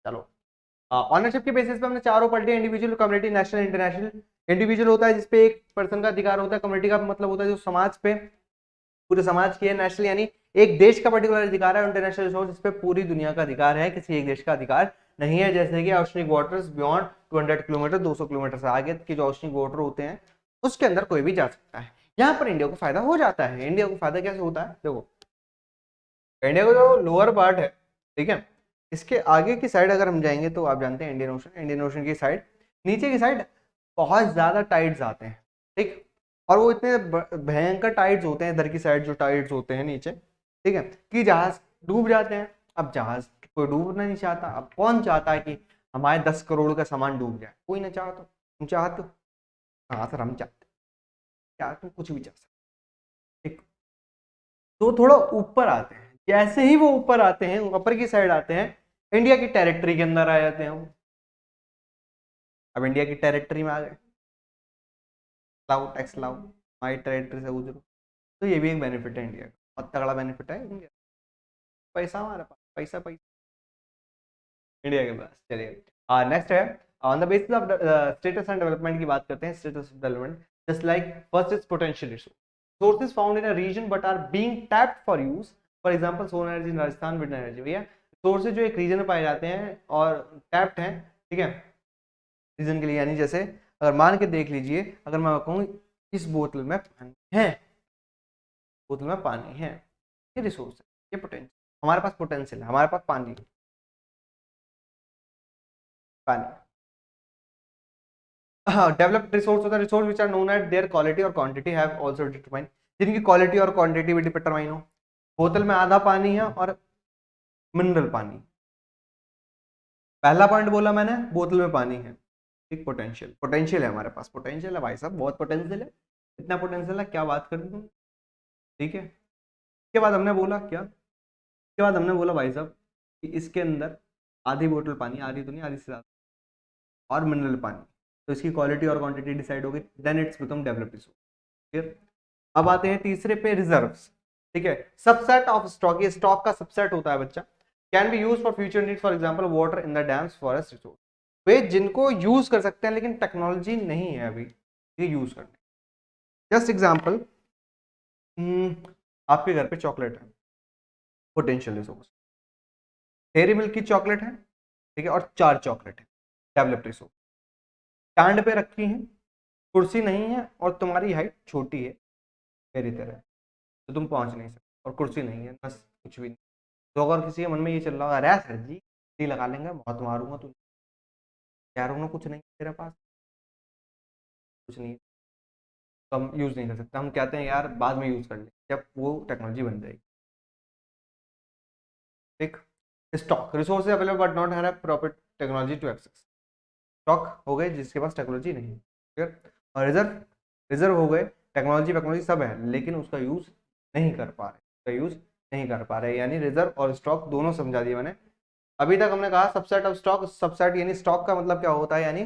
चलो, ऑनरशिप के बेसिस पे हमने चारों पलटे, individual, community, national, international. Individual होता है जिसपे एक पर्सन का अधिकार होता है, कम्युनिटी का मतलब होता है जो समाज पे, पूरे समाज की है। नेशनल यानी एक देश का पर्टिकुलर अधिकार है। इंटरनेशनल रिसोर्स जिस पे पूरी दुनिया का अधिकार है, किसी एक देश का अधिकार नहीं है। जैसे कि oceanic waters beyond 200 kilometre, 200 kilometre से आगे के जो ओशनिक वाटर होते हैं उसके अंदर कोई भी जा सकता है। यहाँ पर इंडिया को फायदा हो जाता है। इंडिया को फायदा कैसे होता है? देखो, इंडिया का जो लोअर पार्ट है, ठीक है, इसके आगे की साइड अगर हम जाएंगे तो आप जानते हैं इंडियन ओशन, इंडियन ओशन की साइड, नीचे की साइड बहुत ज्यादा टाइड्स आते हैं, ठीक। और वो इतने भयंकर टाइड्स होते हैं इधर की साइड, जो टाइड्स होते हैं नीचे, ठीक है, कि जहाज डूब जाते हैं। अब जहाज कोई डूबना नहीं चाहता। अब कौन चाहता है कि हमारे 10 करोड़ का सामान डूब जाए? कोई ना चाहता। तुम चाहते हो? हाँ सर, हम चाहते हैं। क्या तुम कुछ भी चाह सकते, ठीक। तो थोड़ा ऊपर आते हैं, जैसे ही वो ऊपर आते हैं, ऊपर की साइड आते हैं, इंडिया की टेरिटरी के अंदर आ जाते हैं वो। अब इंडिया की टेरिटरी में आ गए, लाओ टैक्स लाओ, हमारी टेरिटरी से गुजरो। तो ये भी एक बेनिफिट है इंडिया का, बहुत तगड़ा बेनिफिट है इंडिया। पैसा हमारे पास, पैसा पैसा इंडिया के पास। चलिए, नेक्स्ट है, on the basis of status and development की बात करते हैं। Status development just like first is potential resource, sources found in a region but are being tapped for use, for example solar energy in Rajasthan, wind energy। भैया सोर्सेज जो एक रीजन में पाए जाते हैं और टैप्ड हैं, ठीक है, रीजन के लिए। यानी जैसे अगर मान के देख लीजिए, अगर मैं कहूँ इस बोतल में पानी है, बोतल में पानी है, ये रिसोर्स है, ये पोटेंशियल, हमारे पास पोटेंशियल है, हमारे पास पानी, पानी। हाँ, डेवलप्ड रिसोर्स होता है resource which are known at their quality और क्वांटिटी हैव आल्सो डिटरमाइन, जिनकी क्वालिटी और क्वांटिटी भी डिटरमाइन हो। बोतल में आधा पानी है और मिनरल पानी। पहला पॉइंट बोला मैंने, बोतल में पानी है, ठीक। पोटेंशियल, पोटेंशियल है हमारे पास, पोटेंशियल है भाई साहब, बहुत पोटेंशियल है। इतना पोटेंशियल है, क्या बात कर दी तुम, ठीक है। इसके बाद हमने बोला क्या, इसके बाद हमने बोला भाई साहब कि इसके अंदर आधी बोतल पानी, आधी तो नहीं, आधी से ज्यादा, और मिनरल पानी, तो इसकी क्वालिटी और क्वांटिटी डिसाइड होगी, then it's become developed resource. फिर अब आते हैं तीसरे पे, रिजर्व्स। ठीक है, सबसेट ऑफ स्टॉक, ये स्टॉक का सबसेट होता है बच्चा। Can be use for future need, for example water in the dams, forest resource. वे जिनको यूज कर सकते हैं लेकिन टेक्नोलॉजी नहीं है अभी ये यूज करने। जस्ट एग्जांपल, आपके घर पे चॉकलेट है, पोटेंशियल रिसोर्स, डेयरी मिल्क की चॉकलेट है, ठीक है, और 4 चॉकलेट है, डेवलप्ड रिसोर्स, स्टैंड पे रखी है, कुर्सी नहीं है और तुम्हारी हाइट छोटी है मेरी तरह, तो तुम पहुंच नहीं सकते, और कुर्सी नहीं है, बस कुछ भी नहीं। तो अगर किसी के मन में ये चल रहा है, अरे सर जी लगा लेंगे, बहुत मारूंगा, तुम कह रहा हूँ ना कुछ नहीं तेरे पास, कुछ नहीं है, तो हम यूज नहीं कर सकते। हम कहते हैं यार बाद में यूज कर लेंगे जब वो टेक्नोलॉजी बन जाएगी। ठीक, stock, resources available but not have proper technology to access. Stock हो गए जिसके पास टेक्नोलॉजी नहीं है, ठीक। और रिजर्व, रिजर्व हो गए, टेक्नोलॉजी टेक्नोलॉजी सब है लेकिन उसका यूज नहीं कर पा रहे, उसका यूज नहीं कर पा रहे, यानी रिजर्व और स्टॉक दोनों समझा दिए मैंने। अभी तक हमने कहा सबसेट ऑफ स्टॉक, सबसेट यानी स्टॉक का मतलब क्या होता है, यानी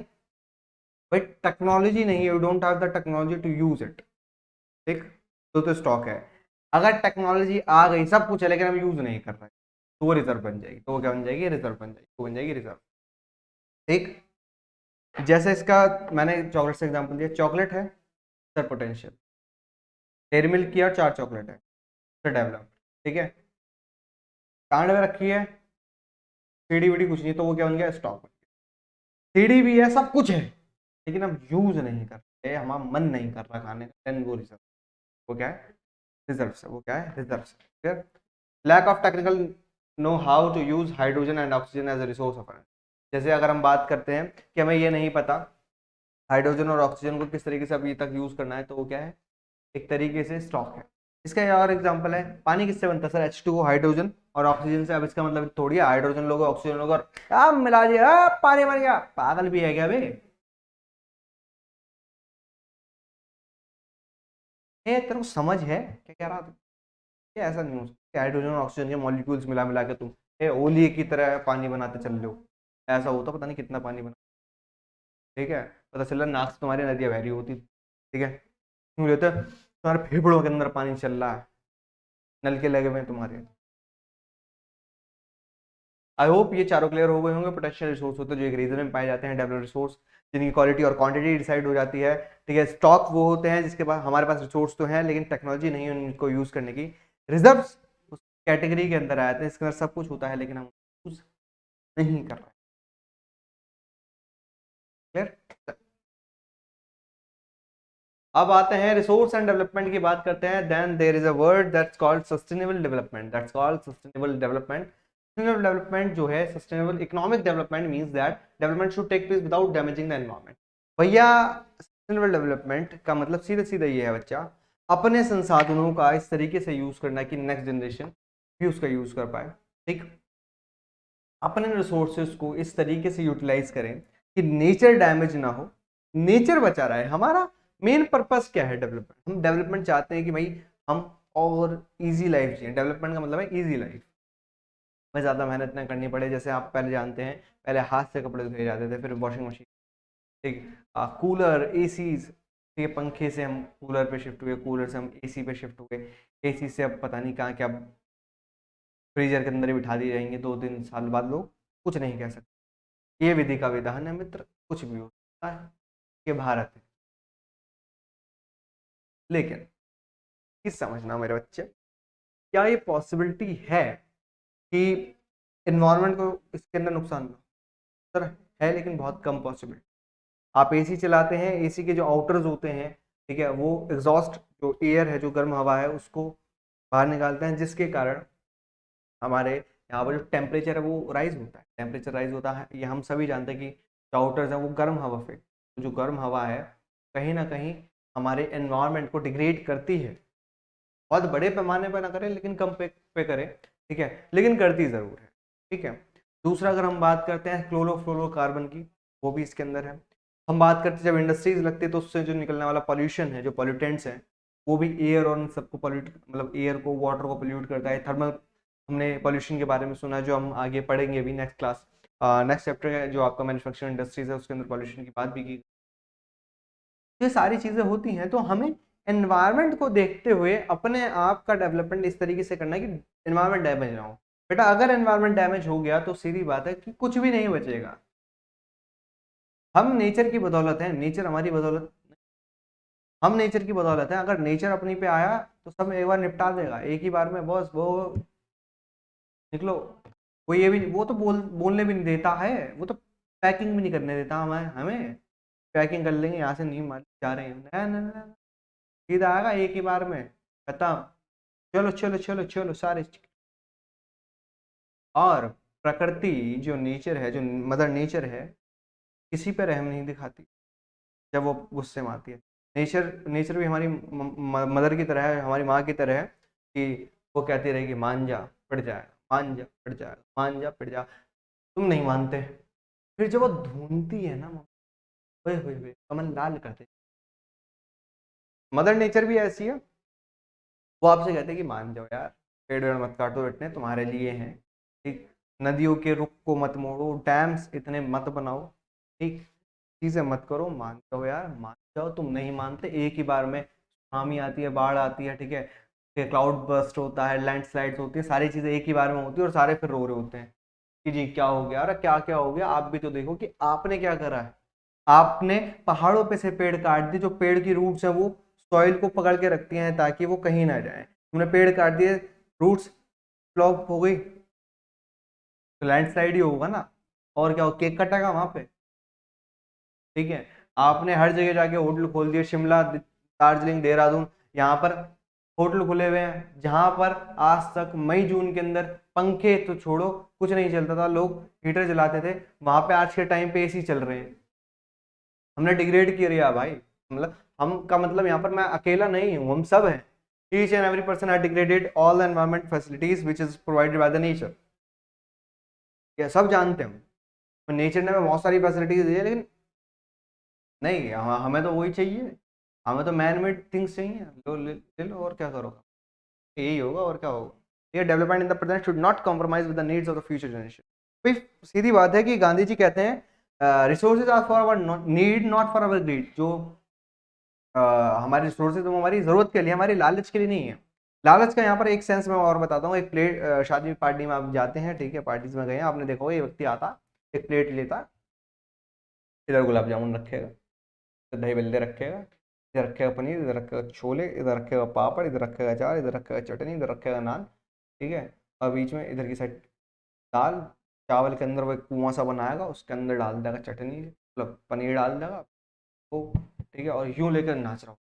भाई टेक्नोलॉजी नहीं है, you don't have the technology to use it. ठीक, तो स्टॉक है। अगर टेक्नोलॉजी आ गई, सब कुछ है लेकिन हम यूज नहीं कर रहे, तो वो रिजर्व बन जाएगी। तो वो क्या बन जाएगी, रिजर्व बन जाएगी, वो बन जाएगी रिजर्व। ठीक, जैसे इसका मैंने चॉकलेट से एग्जांपल दिया, चॉकलेट है सर पोटेंशियल, डेयरी मिल्क की और 4 चॉकलेट है सर डेवलप, ठीक है, कांड में रखी है, सीडी वीडी कुछ नहीं, तो वो क्या बन गया, स्टॉक। सीडी भी है, सब कुछ है लेकिन हम यूज नहीं कर रहे, हमारा मन नहीं कर रहा खाने का, देन वो रिजर्व, वो क्या है, रिजर्व से, वो क्या है, रिजर्व से। Clear, lack of technical know how to use hydrogen and oxygen as a resource of energy. जैसे अगर हम बात करते हैं कि हमें ये नहीं पता हाइड्रोजन और ऑक्सीजन को किस तरीके से अभी तक यूज करना है, तो वो क्या है, एक तरीके से स्टॉक है। इसका एक और एग्जांपल है, पानी किससे बनता है सर, H2O, हाइड्रोजन और ऑक्सीजन से। अब इसका मतलब थोड़ी है हाइड्रोजन लोगे ऑक्सीजन लोगे और मिला दिया पानी बन गया, पागल भी है क्या बे, ये तेरे को समझ है क्या कह रहा था, ये ऐसा नहीं हो सकता हाइड्रोजन और ऑक्सीजन के मॉलिक्यूल्स मिला मिला के तुम ओलिए की तरह पानी बनाते चल रहे हो। ऐसा होता पता नहीं कितना पानी बना, ठीक है, पता चल रहा नाक से तुम्हारी नदियां बह रही होती, ठीक है, क्यों लेते तुम्हारे फेफड़ों के अंदर पानी चल रहा है, नल के लगे हुए हैं तुम्हारे। आई होप ये चारों क्लियर हो गए होंगे। पोटेंशियल रिसोर्स होते हैं जो एक रीजन में पाए जाते हैं, डेवलप्ड रिसोर्स जिनकी क्वालिटी और क्वांटिटी डिसाइड हो जाती है, ठीक है। स्टॉक वो होते हैं जिसके पास हमारे पास रिसोर्स तो है लेकिन टेक्नोलॉजी नहीं है उनको यूज करने की। रिजर्व्स उस कैटेगरी के अंदर आते हैं, इसके अंदर सब कुछ होता है लेकिन हम यूज नहीं कर रहे। क्लियर, अब आते हैं रिसोर्स एंड डेवलपमेंट की बात करते हैं। Then there is a word that's called sustainable development, that's called sustainable development. Sustainable development जो है, sustainable economic development means that development should take place without damaging the environment. भैया सस्टेनेबल डेवलपमेंट का मतलब सीधा सीधा ये है बच्चा, अपने संसाधनों का इस तरीके से यूज करना कि नेक्स्ट जनरेशन भी उसका यूज कर पाए। ठीक, अपने रिसोर्सेज को इस तरीके से यूटिलाइज करें कि नेचर डैमेज ना हो, नेचर बचा रहा है। हमारा मेन पर्पस क्या है डेवलपमेंट, हम डेवलपमेंट चाहते हैं कि भाई हम और इजी लाइफ जिए। डेवलपमेंट का मतलब है इजी लाइफ, में ज़्यादा मेहनत ना करनी पड़े। जैसे आप पहले जानते हैं, पहले हाथ से कपड़े धोए जाते थे, फिर वॉशिंग मशीन, ठीक, कूलर, एसीज, ठीक है, पंखे से हम कूलर पे शिफ्ट हुए, कूलर से हम एसी पे शिफ्ट हुए, एसी से अब पता नहीं कहाँ क्या फ्रीजर के अंदर ही बिठा दिए जाएंगे, 2-3 साल बाद लोग कुछ नहीं कह सकते। ये विधि का विधान है मित्र, कुछ भी हो सकता है, ये भारत है। लेकिन किस समझना मेरे बच्चे, क्या ये पॉसिबिलिटी है कि इन्वायरमेंट को इसके अंदर नुकसान ना, सर है लेकिन बहुत कम पॉसिबिलिटी। आप एसी चलाते हैं, एसी के जो आउटर्स होते हैं, ठीक है, वो एग्जॉस्ट जो एयर है, जो गर्म हवा है, उसको बाहर निकालते हैं, जिसके कारण हमारे यहाँ पर जो टेम्परेचर है वो राइज होता है। टेम्परेचर राइज होता है, ये हम सभी जानते हैं कि जो आउटर्स हैं वो गर्म हवा फेंक, जो गर्म हवा है कहीं ना कहीं हमारे एनवायरनमेंट को डिग्रेड करती है। बहुत बड़े पैमाने पर ना करें लेकिन कम पे करें, ठीक है, लेकिन करती ज़रूर है, ठीक है। दूसरा अगर हम बात करते हैं क्लोरोफ्लोरोकार्बन की, वो भी इसके अंदर है। हम बात करते हैं जब इंडस्ट्रीज लगती है तो उससे जो निकलने वाला पॉल्यूशन है, जो पॉल्यूटेंट्स हैं, वो भी एयर और सबको पॉल्यूट, मतलब एयर को, वाटर को पोल्यूट करता है। थर्मल, हमने पॉल्यूशन के बारे में सुना, जो हम आगे पढ़ेंगे अभी नेक्स्ट क्लास, नेक्स्ट चैप्टर है जो आपका मैन्युफैक्चरिंग इंडस्ट्रीज है, उसके अंदर पॉल्यूशन की बात भी की। ये सारी चीज़ें होती हैं, तो हमें एनवायरनमेंट को देखते हुए अपने आप का डेवलपमेंट इस तरीके से करना है कि एनवायरनमेंट डैमेज ना हो। बेटा अगर एनवायरनमेंट डैमेज हो गया तो सीधी बात है कि कुछ भी नहीं बचेगा। हम नेचर की बदौलत है, नेचर हमारी बदौलत, हम नेचर की बदौलत है। अगर नेचर अपनी पे आया तो सब एक बार निपटा देगा एक ही बार में, बॉस वो निकलो। वो ये भी, वो तो बोलने भी नहीं देता है, वो तो पैकिंग भी नहीं करने देता हमें। हमें पैकिंग कर लेंगे यहाँ से, नहीं मान जा रहे हैं, ना ना ना, सीधा आएगा एक ही बार में, खत्म, चलो चलो चलो चलो सारे। और प्रकृति जो नेचर है, जो मदर नेचर है, किसी पे रहम नहीं दिखाती जब वो गुस्से में आती है। नेचर नेचर भी हमारी मदर की तरह है, हमारी माँ की तरह है कि वो कहती रहेगी मान जा पड़ जाएगा, मान जा पड़ जाएगा, मान जा पड़ जा। तुम नहीं मानते, फिर जब वो ढूंढती है ना, ओए कमल लाल करते। मदर नेचर भी ऐसी है, वो आपसे कहते हैं कि मान जाओ यार, पेड़ वेड़ मत काटो, इतने तुम्हारे लिए हैं, ठीक। नदियों के रुख को मत मोड़ो, डैम्स इतने मत बनाओ, ठीक, चीजें मत करो, मान जाओ यार, मान जाओ। तुम नहीं मानते, एक ही बार में सुनामी आती है, बाढ़ आती है, ठीक है, फिर क्लाउड बर्स्ट होता है, लैंडस्लाइड्स होती है, सारी चीजें एक ही बार में होती है और सारे फिर रो रहे होते हैं कि जी क्या हो गया, अरे क्या क्या हो गया। आप भी तो देखो कि आपने क्या करा है। आपने पहाड़ों पे से पेड़ काट दिए, जो पेड़ की रूट्स है वो सॉइल को पकड़ के रखती हैं ताकि वो कहीं ना जाए। तुमने पेड़ काट दिए, रूट्स ब्लॉक हो गई, तो लैंडस्लाइड ही होगा ना, और क्या हो, केक कटेगा वहां पे, ठीक है। आपने हर जगह जाके होटल खोल दिए, शिमला, दार्जिलिंग, देहरादून, यहाँ पर होटल खुले हुए हैं जहां पर आज तक मई जून के अंदर पंखे तो छोड़ो कुछ नहीं चलता था, लोग हीटर जलाते थे, वहां पे आज के टाइम पे एसी चल रहे हैं। हमने डिग्रेड किया भाई, मतलब हम का मतलब यहाँ पर मैं अकेला नहीं हूँ, हम सब हैं। Each and every person has degraded all the environment facilities which is provided by the nature. ये सब जानते हैं, नेचर ने हमें बहुत सारी फैसिलिटीज दी है, लेकिन नहीं, हमें तो वही चाहिए, हमें तो मैन मेड थिंग्स चाहिए, लो ले लो और क्या करोगे, यही होगा और क्या होगा। ये development in the present should not compromise with the needs of the future generation. भाई सीधी बात है कि गांधी जी कहते हैं resources are for our need not for our greed. जो हमारे रिसोर्सेज वो हमारी जरूरत के लिए, हमारी लालच के लिए नहीं है। लालच का यहाँ पर एक सेंस में और बताता हूँ। एक प्लेट, शादी पार्टी में आप जाते हैं, ठीक है, पार्टीज में गए हैं, आपने देखा होगा ये व्यक्ति आता, एक प्लेट लेता, इधर गुलाब जामुन रखेगा, इधर दही बल्ले रखेगा, इधर रखेगा पनीर, इधर रखेगा छोले, इधर रखेगा पापड़, इधर रखेगा अचार, इधर रखेगा चटनी, इधर रखेगा नान, ठीक है, और बीच में इधर की साइड दाल। चावल के अंदर वो एक कुआं सा बनाएगा, उसके अंदर डाल देगा चटनी, मतलब पनीर डाल देगा वो, ठीक है, और यूं लेकर नाच रहा हूँ,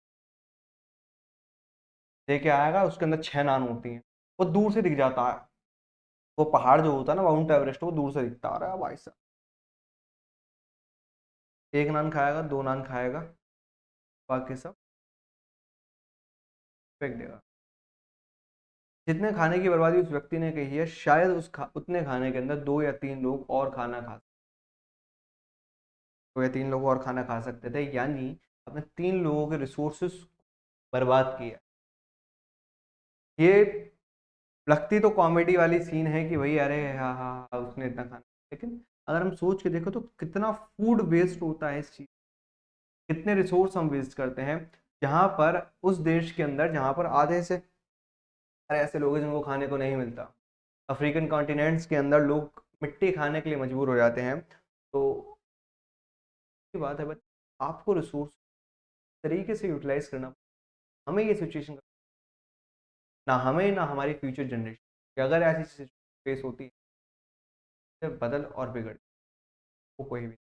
लेके आएगा, उसके अंदर 6 नान होती हैं, वो दूर से दिख जाता है। वो पहाड़ जो होता है ना, माउंट एवरेस्ट, वो दूर से दिखता आ रहा है भाई साहब। एक नान खाएगा, 2 नान खाएगा, बाकी सब फेंक देगा। जितने खाने की बर्बादी उस व्यक्ति ने कही है, शायद उतने खाने के अंदर 2 या 3 लोग और खाना खा, 2 या 3 लोग और खाना खा सकते थे, यानी अपने 3 लोगों के रिसोर्सेस बर्बाद किया। ये लगती तो कॉमेडी वाली सीन है कि भाई अरे हाँ हाँ हाँ उसने इतना खाना, लेकिन अगर हम सोच के देखो तो कितना फूड वेस्ट होता है इस चीज, कितने रिसोर्स हम वेस्ट करते हैं। जहां पर उस देश के अंदर जहां पर आधे से अरे ऐसे लोग हैं जिनको खाने को नहीं मिलता, अफ्रीकन कॉन्टिनेंट्स के अंदर लोग मिट्टी खाने के लिए मजबूर हो जाते हैं। तो की बात है, बट आपको रिसोर्स तरीके से यूटिलाइज करना, हमें ये सिचुएशन, ना हमें ना हमारी फ्यूचर जनरेशन, अगर ऐसी सिचुएशन फेस होती है तो बदल और बिगड़ वो कोई भी।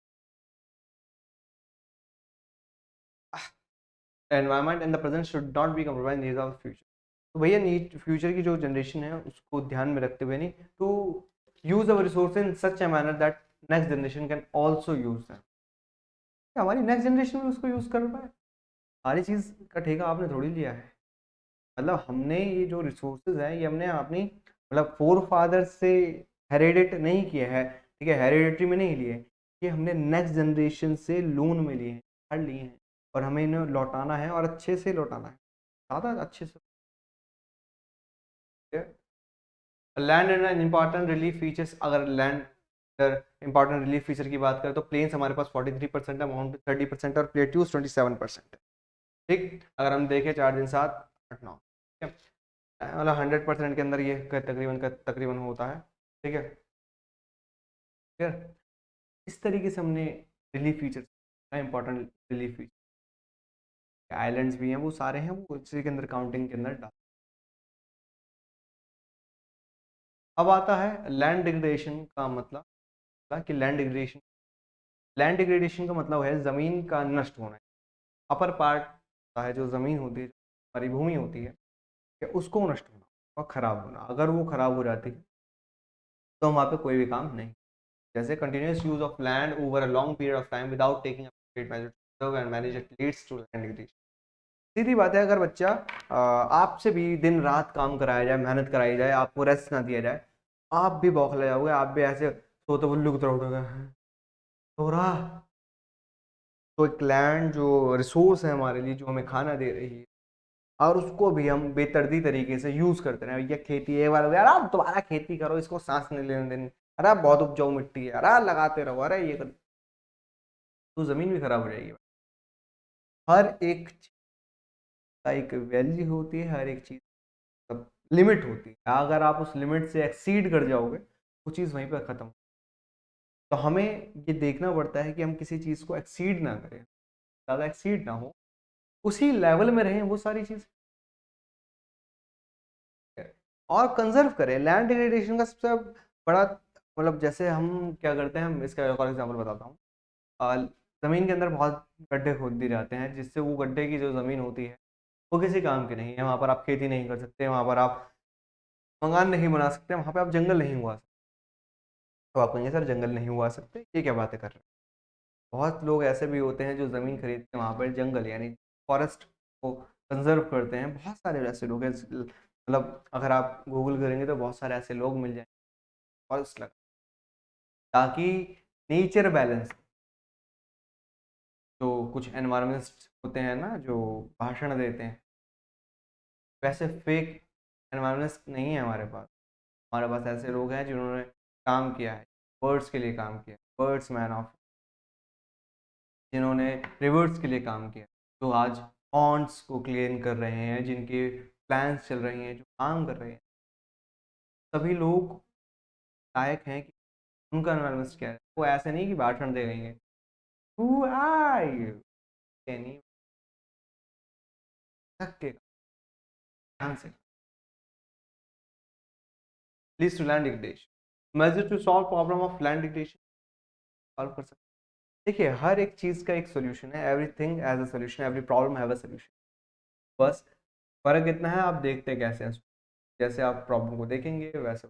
Environment in the present should not be compromise needs of future. तो भैया नीड फ्यूचर की जो जनरेशन है उसको ध्यान में रखते हुए नहीं, तो use our resource in such a manner that next generation can also use them. हमारी नेक्स्ट जनरेशन में उसको यूज कर पाए, सारी चीज का ठेका आपने थोड़ी लिया है। मतलब हमने ये जो रिसोर्सेज हैं ये हमने अपनी मतलब फोर फादर से हेरिडेट नहीं किया है, ठीक है, हेरिडेटरी में नहीं लिए, ये हमने नेक्स्ट जनरेशन से लोन में लिए हैं, हर लिए हैं, और हमें इन्हें लौटाना है और अच्छे से लौटाना है, ज़्यादा अच्छे से। Land and important relief features, अगर लैंड इंपॉर्टेंट रिलीफ फीचर की बात करें तो प्लेन्स हमारे पास 43% है, माउंटेन 30% और प्लेट्यूज 27% है। ठीक, अगर हम देखें 4 दिन 7 8 9, ठीक है, मतलब 100% के अंदर ये तकरीबन होता है। ठीक है, क्लियर। इस तरीके से हमने relief features, important relief feature islands भी हैं, वो सारे हैं, वो इसी के अंदर काउंटिंग के अंदर डाल। अब आता है लैंड डिग्रेडेशन का मतलब कि लैंड डिग्रेडेशन का मतलब है ज़मीन का नष्ट होना। अपर पार्ट है जो ज़मीन होती है, हमारी भूमि होती है, कि उसको नष्ट होना और ख़राब होना। अगर वो ख़राब हो जाती है तो वहाँ पे कोई भी काम नहीं। जैसे continuous use of land over a long period of time without taking appropriate measure to conserve and manage it leads to land degradation. सीधी बात है, अगर बच्चा आपसे भी दिन रात काम कराया जाए, मेहनत कराई जाए, आपको रेस्ट ना दिया जाए, आप भी बौखला जाओगे, आप भी ऐसे सोते बुल्लू की तरह उठोगे, सो रहा। तो एक लैंड जो रिसोर्स है हमारे लिए, जो हमें खाना दे रही है, और उसको भी हम बेतरती तरीके से यूज करते रहे। भैया खेती एक बार, यार आप दोबारा खेती करो, इसको सांस नहीं लेने देनी, अरे आप बहुत उपजाऊ मिट्टी है, अरे लगाते रहो, अरे ये कर, तो जमीन भी खराब हो जाएगी। हर एक चीज का एक वैल्यू होती है, हर एक चीज लिमिट होती है। अगर आप उस लिमिट से एक्सीड कर जाओगे, वो चीज़ वहीं पर ख़त्म। तो हमें ये देखना पड़ता है कि हम किसी चीज़ को एक्सीड ना करें, ज़्यादा एक्सीड ना हो, उसी लेवल में रहें वो सारी चीज़, और कंजर्व करें। लैंड डिग्रेडेशन का सबसे बड़ा मतलब, जैसे हम क्या करते हैं, हम इसका एक और एग्जाम्पल बताता हूँ। ज़मीन के अंदर बहुत गड्ढे खोद दिए जाते हैं, जिससे वो गड्ढे की जो ज़मीन होती है वो किसी काम की नहीं है। वहाँ पर आप खेती नहीं कर सकते, वहाँ पर आप मकान नहीं बना सकते, वहाँ पर आप जंगल नहीं उगा सकते। तो आप कहेंगे सर जंगल नहीं उगा सकते, ये क्या बातें कर रहे हैं। बहुत लोग ऐसे भी होते हैं जो ज़मीन खरीदते हैं, वहाँ पर जंगल यानी फॉरेस्ट को कंजर्व करते हैं। बहुत सारे ऐसे लोग हैं, मतलब अगर आप गूगल करेंगे तो बहुत सारे ऐसे लोग मिल जाएंगे फॉरेस्ट लगा, ताकि नेचर बैलेंस। जो कुछ एनवायरमेंटिस्ट होते हैं ना, जो भाषण देते हैं, वैसे फेक एनवायरमेंटिस्ट नहीं है हमारे पास। हमारे पास ऐसे लोग हैं जिन्होंने काम किया है, बर्ड्स के लिए काम किया, बर्ड्स मैन ऑफ, जिन्होंने रिवर्स के लिए काम किया, जो आज पॉन्ड्स को क्लीन कर रहे हैं, जिनके प्लान्स चल रही हैं, जो काम कर रहे हैं, सभी लोग लायक हैं कि उनका एनवायरमेंट क्या है। वो ऐसे नहीं कि भाषण दे रही हैं, हु आर यू, ये नहीं, धक्के ध्यान से। Leads to land degradation, measure to solve problem of land degradation, solve कर सकते। देखिए, हर एक चीज़ का एक सोल्यूशन है, everything has a solution, every problem have a solution. बस फर्क इतना है, आप देखते कैसे हैं। जैसे आप प्रॉब्लम को देखेंगे वैसे,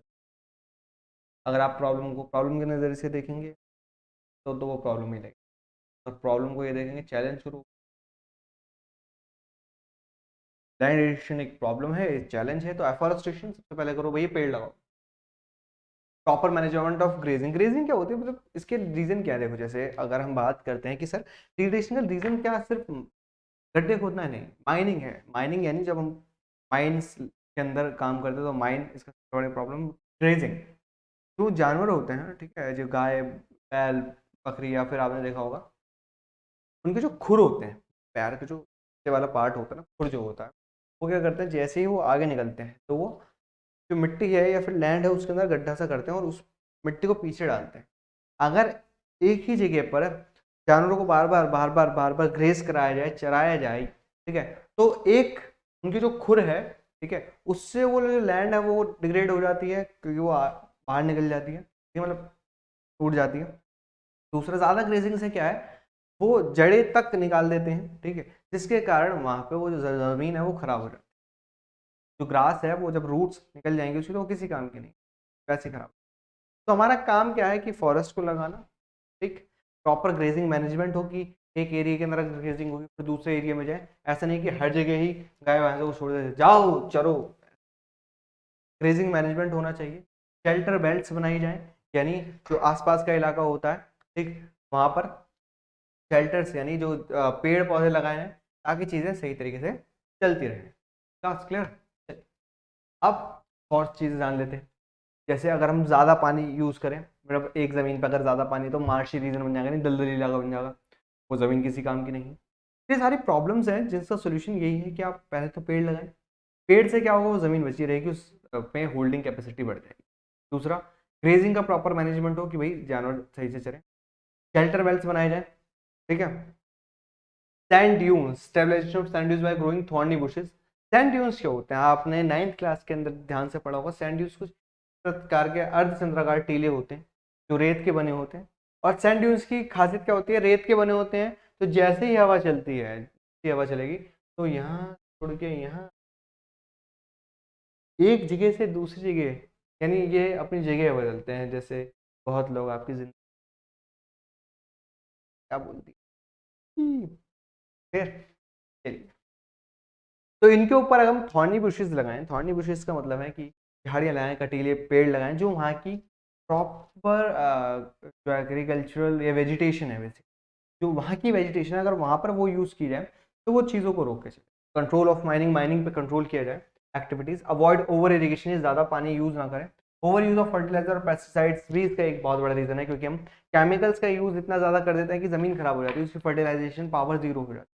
अगर आप प्रॉब्लम को प्रॉब्लम के नज़रिए से देखेंगे तो वो प्रॉब्लम ही लगेगी, और प्रॉब्लम को ये देखेंगे चैलेंज शुरू। लैंड एडिक्शन एक प्रॉब्लम है, एक चैलेंज है, तो एफॉरेस्टेशन सबसे पहले करो भैया, पेड़ लगाओ। Proper management of grazing, grazing क्या होती है, मतलब इसके रीजन क्या है। देखो, जैसे अगर हम बात करते हैं कि सर डिग्रेडेशन का रीजन क्या, सिर्फ गड्ढे खोदना है, नहीं, माइनिंग है। माइनिंग यानी जब हम माइंस के अंदर काम करते हैं तो माइन, इसका सबसे बड़ी प्रॉब्लम ग्रेजिंग। जो जानवर होते हैं, ठीक है, जो गाय बैल बकरी, या फिर आपने देखा होगा उनके जो खुर होते हैं, पैर के जो नीचे वाला पार्ट होता है ना, खुर जो होता है, वो क्या करते हैं, जैसे ही वो आगे निकलते हैं तो वो जो मिट्टी है या फिर लैंड है उसके अंदर गड्ढा सा करते हैं और उस मिट्टी को पीछे डालते हैं। अगर एक ही जगह पर जानवरों को बार बार ग्रेस कराया जाए, चराया जाए, ठीक है, तो एक उनकी जो खुर है, ठीक है, उससे वो जो लैंड है वो डिग्रेड हो जाती है, क्योंकि वो बाहर निकल जाती है, ठीक है, मतलब टूट जाती है। दूसरा, ज़्यादा ग्रेजिंग से क्या है, वो जड़ें तक निकाल देते हैं, ठीक है, जिसके कारण वहाँ पे वो जो ज़मीन है वो खराब हो जाती है। जो ग्रास है वो जब रूट्स निकल जाएंगे उसकी, तो वो किसी काम की नहीं, वैसे खराब। तो हमारा काम क्या है कि फॉरेस्ट को लगाना, ठीक, प्रॉपर ग्रेजिंग मैनेजमेंट होगी, एक एरिया के अंदर ग्रेजिंग होगी, फिर दूसरे एरिया में जाए। ऐसा नहीं कि हर जगह ही गाय भैंसों को छोड़ दे, जाओ चरो। ग्रेजिंग मैनेजमेंट होना चाहिए। शेल्टर बेल्ट्स बनाई जाए, यानी जो आसपास का इलाका होता है, ठीक, वहाँ पर शेल्टर्स यानी जो पेड़ पौधे लगाए हैं, ताकि चीज़ें सही तरीके से चलती रहें। क्लियर। अब और चीज़ें जान लेते हैं। जैसे अगर हम ज़्यादा पानी यूज़ करें, मतलब एक ज़मीन पर अगर ज़्यादा पानी, तो मार्शी रीजन बन जाएगा, नहीं दलदली इलाका बन जाएगा, वो ज़मीन किसी काम की नहीं। ये सारी प्रॉब्लम्स हैं जिसका सोल्यूशन यही है कि आप पहले तो पेड़ लगाएं। पेड़ से क्या होगा, वो ज़मीन बची रहेगी, उस पे होल्डिंग कैपेसिटी बढ़ जाएगी। दूसरा, ग्रेजिंग का प्रॉपर मैनेजमेंट हो कि भाई जानवर सही से चले। शेल्टर वेल्स बनाए जाए, ठीक है। Sand dunes, stabilisation of sand dunes by growing thorny bushes. Sand dunes क्या होते हैं, आपने 9th क्लास के अंदर ध्यान से पढ़ा होगा। सैंड ड्यून्स कुछ प्रकार के अर्धचंद्राकार टीले होते हैं जो रेत के बने होते हैं। और सैंड ड्यून्स की खासियत क्या होती है, रेत के बने होते हैं, तो जैसे ही हवा चलती है, जैसे हवा चलेगी तो यहाँ छोड़ के यहाँ एक जगह से दूसरी जगह, यानी ये अपनी जगह बदलते हैं। जैसे बहुत लोग आपकी जिंदगी क्या बोलती है, फिर चलिए। तो इनके ऊपर अगर हम थॉर्नी बुशेस लगाएं, थॉर्नी बुशेस का मतलब है कि झाड़ियाँ लगाएं, कटीले पेड़ लगाएं, जो वहाँ की प्रॉपर जो एग्रीकल्चरल या वेजिटेशन है, बेसिक जो वहाँ की वेजिटेशन है, अगर वहाँ पर वो यूज़ की जाए तो वो चीज़ों को रोक के चले। कंट्रोल ऑफ माइनिंग, माइनिंग पे कंट्रोल किया जाए। एक्टिविटीज़ अवॉइड ओवर इरिगेशन, ज़्यादा पानी यूज़ ना करें। ओवर यूज़ ऑफ फर्टिलाइजर और पेस्टिसाइड्स भी इसका एक बहुत बड़ा रीज़न है, क्योंकि हम केमिकल्स का यूज़ इतना ज़्यादा कर देते हैं कि ज़मीन खराब हो जाती है, उसकी फर्टिलाइजेशन पावर जीरो हो जाती है,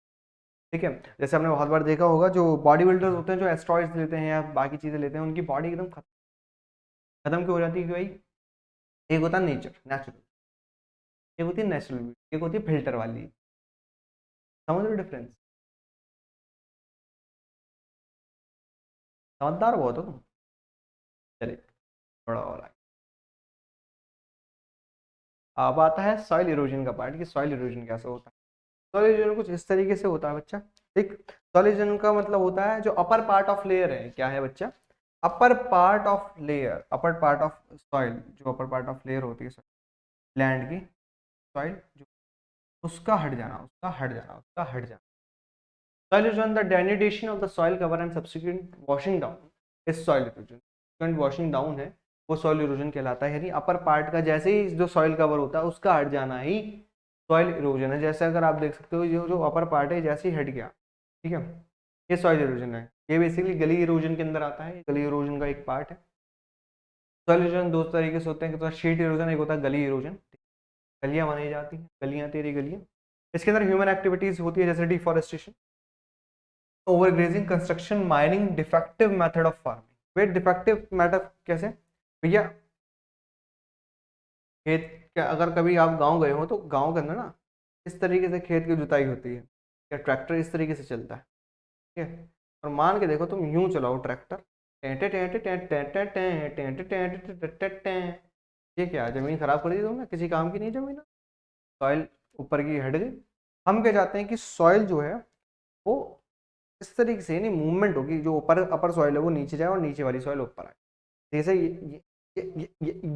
ठीक है। जैसे आपने बहुत बार देखा होगा, जो बॉडी बिल्डर्स होते हैं जो एस्ट्रॉइड्स लेते हैं या बाकी चीज़ें लेते हैं, उनकी बॉडी एकदम खत्म क्यों हो जाती है कि भाई एक होता है नेचर नेचुरल, एक होती है नेचुरल, एक होती है फिल्टर वाली। समझ लो डिफरेंस, समझदार बहुत हो तुम। चलिए थोड़ा और आगे। अब आता है सॉइल इरोजन का पार्ट, कि सॉइल इरोजन कैसे होता है। सॉइल इरोजन कुछ इस तरीके से होता है बच्चा, ठीक। सॉइल इरोजन का मतलब होता है जो अपर पार्ट ऑफ लेयर है, क्या है बच्चा, upper part of layer, upper part of soil, जो अपर पार्ट ऑफ लेयर होती है लैंड की, सॉइल जो उसका हट जाना, उसका हट जाना, उसका हट जाना। Soil erosion, the denudation of the soil cover and subsequent washing down is soil erosion. Subsequent washing down है वो soil erosion कहलाता है, यानी अपर पार्ट का जैसे ही जो soil cover होता है उसका हट जाना ही soil erosion है। जैसे अगर आप देख सकते हो, ये जो अपर पार्ट है जैसे ही हट गया, ठीक है, ये soil erosion है। ये बेसिकली गली erosion के अंदर आता है, गली erosion का एक पार्ट है। soil erosion दो तरीके से होते हैं, एक होता है sheet erosion, एक होता है गली erosion। गलियां बनाई जाती हैं, गलियां तेरी गलियां। इसके अंदर ह्यूमन एक्टिविटीज होती है, जैसे deforestation, overgrazing, construction, mining, defective method of farming. Way defective method कैसे भैया, खेत का अगर कभी आप गांव गए हो तो गांव के अंदर ना इस तरीके से खेत की जुताई होती है, या ट्रैक्टर इस तरीके से चलता है, ठीक है। और मान के देखो तुम यूं चलाओ ट्रैक्टर, ये क्या जमीन खराब कर दी तुमने, किसी काम की नहीं जमीन, सॉइल ऊपर की हट गई। हम क्या चाहते हैं कि सॉइल जो है वो इस तरीके से नहीं मूवमेंट होगी, जो ऊपर अपर सॉइल है वो नीचे जाए और नीचे वाली सॉइल ऊपर आए। जैसे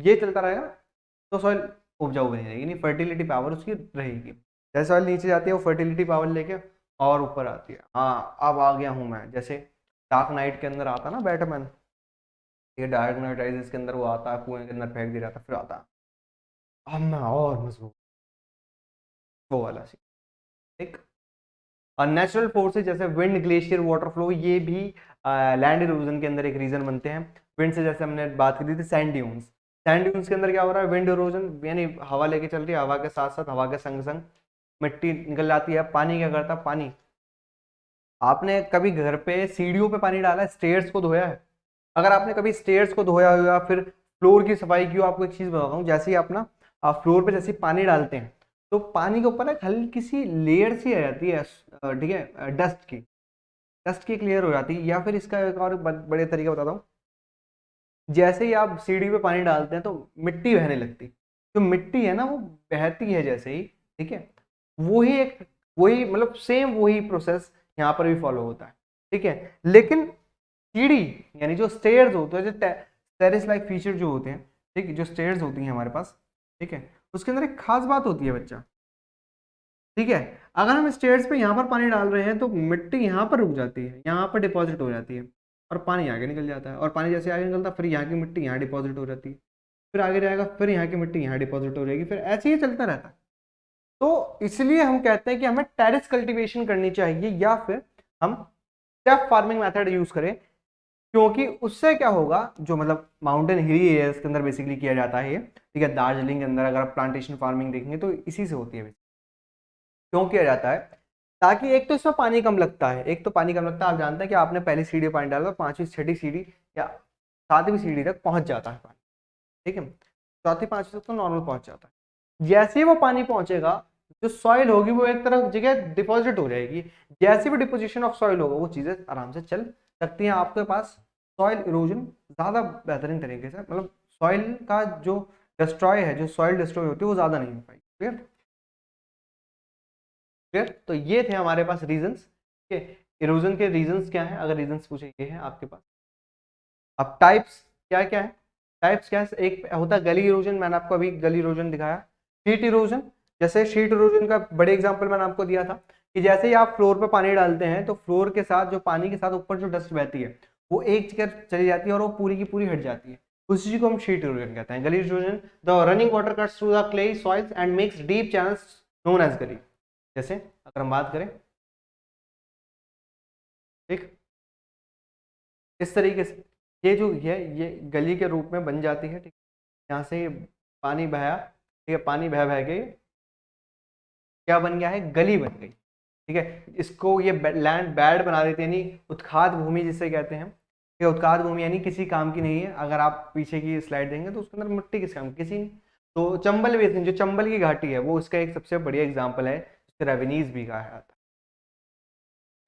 ये चलता रहेगा तो सॉइल उपजाऊ बनी रहेगी, नहीं फर्टिलिटी पावर उसकी रहेगी। जैसे सॉइल नीचे जाती है वो फर्टिलिटी पावर लेके और ऊपर आती है। हाँ अब आ गया हूँ मैं, जैसे डार्क नाइट के अंदर आता ना बैटमैन, ये डार्क नाइट राइजेस के अंदर वो आता है, कुएं के अंदर फेंक दिया जाता, फिर आता है अब मैं और मजबूत, वो वाला सी, ठीक। और नेचुरल फोर्सेज जैसे विंड, ग्लेशियर, वाटर फ्लो, ये भी लैंड इरोजन के अंदर एक रीजन बनते हैं। विंड से जैसे हमने बात की थी सैंड ड्यून्स, सैंड ड्यून्स के अंदर क्या हो रहा है, विंड इरोजन, यानी हवा लेके चल रही है, हवा के साथ साथ हवा के संग संग मिट्टी निकल जाती है। पानी क्या करता है, पानी, आपने कभी घर पे सीढ़ियों पे पानी डाला है, स्टेयर्स को धोया है, अगर आपने कभी स्टेयर्स को धोया हो या फिर फ्लोर की सफाई की हो, आपको एक चीज बताता हूँ, जैसे ही अपना आप फ्लोर पे जैसे पानी डालते हैं तो पानी के ऊपर एक हल्की सी लेयर सी आ जाती है, ठीक है, डस्ट की, डस्ट की क्लियर हो जाती है। या फिर इसका एक और बड़े तरीका बताता हूँ, जैसे ही आप सीढ़ी पे पानी डालते हैं तो मिट्टी बहने लगती, जो मिट्टी है ना वो बहती है जैसे ही, ठीक है, वही एक, वही मतलब सेम वही प्रोसेस यहाँ पर भी फॉलो होता है, ठीक है। लेकिन सीढ़ी यानी जो स्टेयर्स होते हैं, जो टेरेस लाइक फीचर जो होते हैं, ठीक है, जो स्टेयर्स होती हैं हमारे पास, ठीक है, उसके अंदर एक खास बात होती है बच्चा, ठीक है। अगर हम स्टेयर्स पे यहाँ पर पानी डाल रहे हैं तो मिट्टी यहाँ पर रुक जाती है, यहाँ पर डिपॉजिट हो जाती है और पानी आगे निकल जाता है, और पानी जैसे आगे निकलता है फिर यहाँ की मिट्टी यहाँ डिपॉजिट हो जाती है, फिर आगे जाएगा फिर यहाँ की मिट्टी यहाँ डिपॉजिट हो जाएगी, फिर ऐसे ही चलता रहता है। तो इसलिए हम कहते हैं कि हमें टेरेस कल्टीवेशन करनी चाहिए या फिर हम स्टेप फार्मिंग मेथड यूज करें, क्योंकि उससे क्या होगा, जो मतलब माउंटेन हिली एरियाज के अंदर बेसिकली किया जाता है, ठीक है, दार्जिलिंग के अंदर अगर आप प्लांटेशन फार्मिंग देखेंगे तो इसी से होती है। क्यों किया जाता है, ताकि एक तो इसमें पानी कम लगता है, एक तो पानी कम लगता है, आप जानते हैं कि आपने पहली सीढ़ी पानी डाला तो 5वीं 6वीं सीढ़ी या 7वीं सीढ़ी तक पहुंच जाता है पानी, ठीक है, 4वीं 5वीं तक तो नॉर्मल पहुंच जाता है। जैसे ही वो पानी पहुंचेगा, जो सॉइल होगी वो एक तरफ जगह डिपॉजिट हो जाएगी, जैसे भी डिपोजिशन ऑफ सॉइल होगा वो चीजें आराम से चल सकती हैं। आपके पास सॉइल इरोजन ज्यादा बेहतरीन तरीके से, मतलब सॉइल का जो डिस्ट्रॉय है, जो सॉइल डिस्ट्रॉय होती है वो ज्यादा नहीं हो पाएगी। Clear clear. तो ये थे हमारे पास रीजंस के इरोजन के रीजंस क्या है, अगर रीजंस पूछे ये है आपके पास। अब टाइप्स क्या क्या है, टाइप्स क्या है, एक होता है गली इरोजन, मैंने आपको अभी गली इरोजन दिखाया। शीट इरोजन, जैसे शीट इरोजन का बड़े एग्जांपल मैंने आपको दिया था कि जैसे ही आप फ्लोर पे पानी डालते हैं तो फ्लोर के साथ जो पानी के साथ ऊपर जो डस्ट बहती है वो एक जगह चली जाती है और वो पूरी की पूरी हट जाती है, उसी चीज को हम शीट इरोजन कहते हैं। Gully erosion, the running water cuts through the clay soils and makes deep channels known as gully. जैसे अगर हम बात करें, ठीक, इस तरीके से ये जो है ये गली के रूप में बन जाती है, ठीक, यहाँ से पानी बहाया, ठीक है, पानी बह बह के क्या बन गया है, गली बन गई, ठीक है। इसको ये लैंड बैड बना देते हैं, यानी उत्खात भूमि जिसे कहते हैं। ये उत्खात भूमि यानी किसी काम की नहीं है, अगर आप पीछे की स्लाइड देंगे तो उसके अंदर मिट्टी किस काम की, किसी नहीं। तो चंबल बेसिन, जो चंबल की घाटी है, वो इसका एक सबसे बढ़िया एग्जाम्पल है, जिसे रेवेनीज भी कहा जाता है।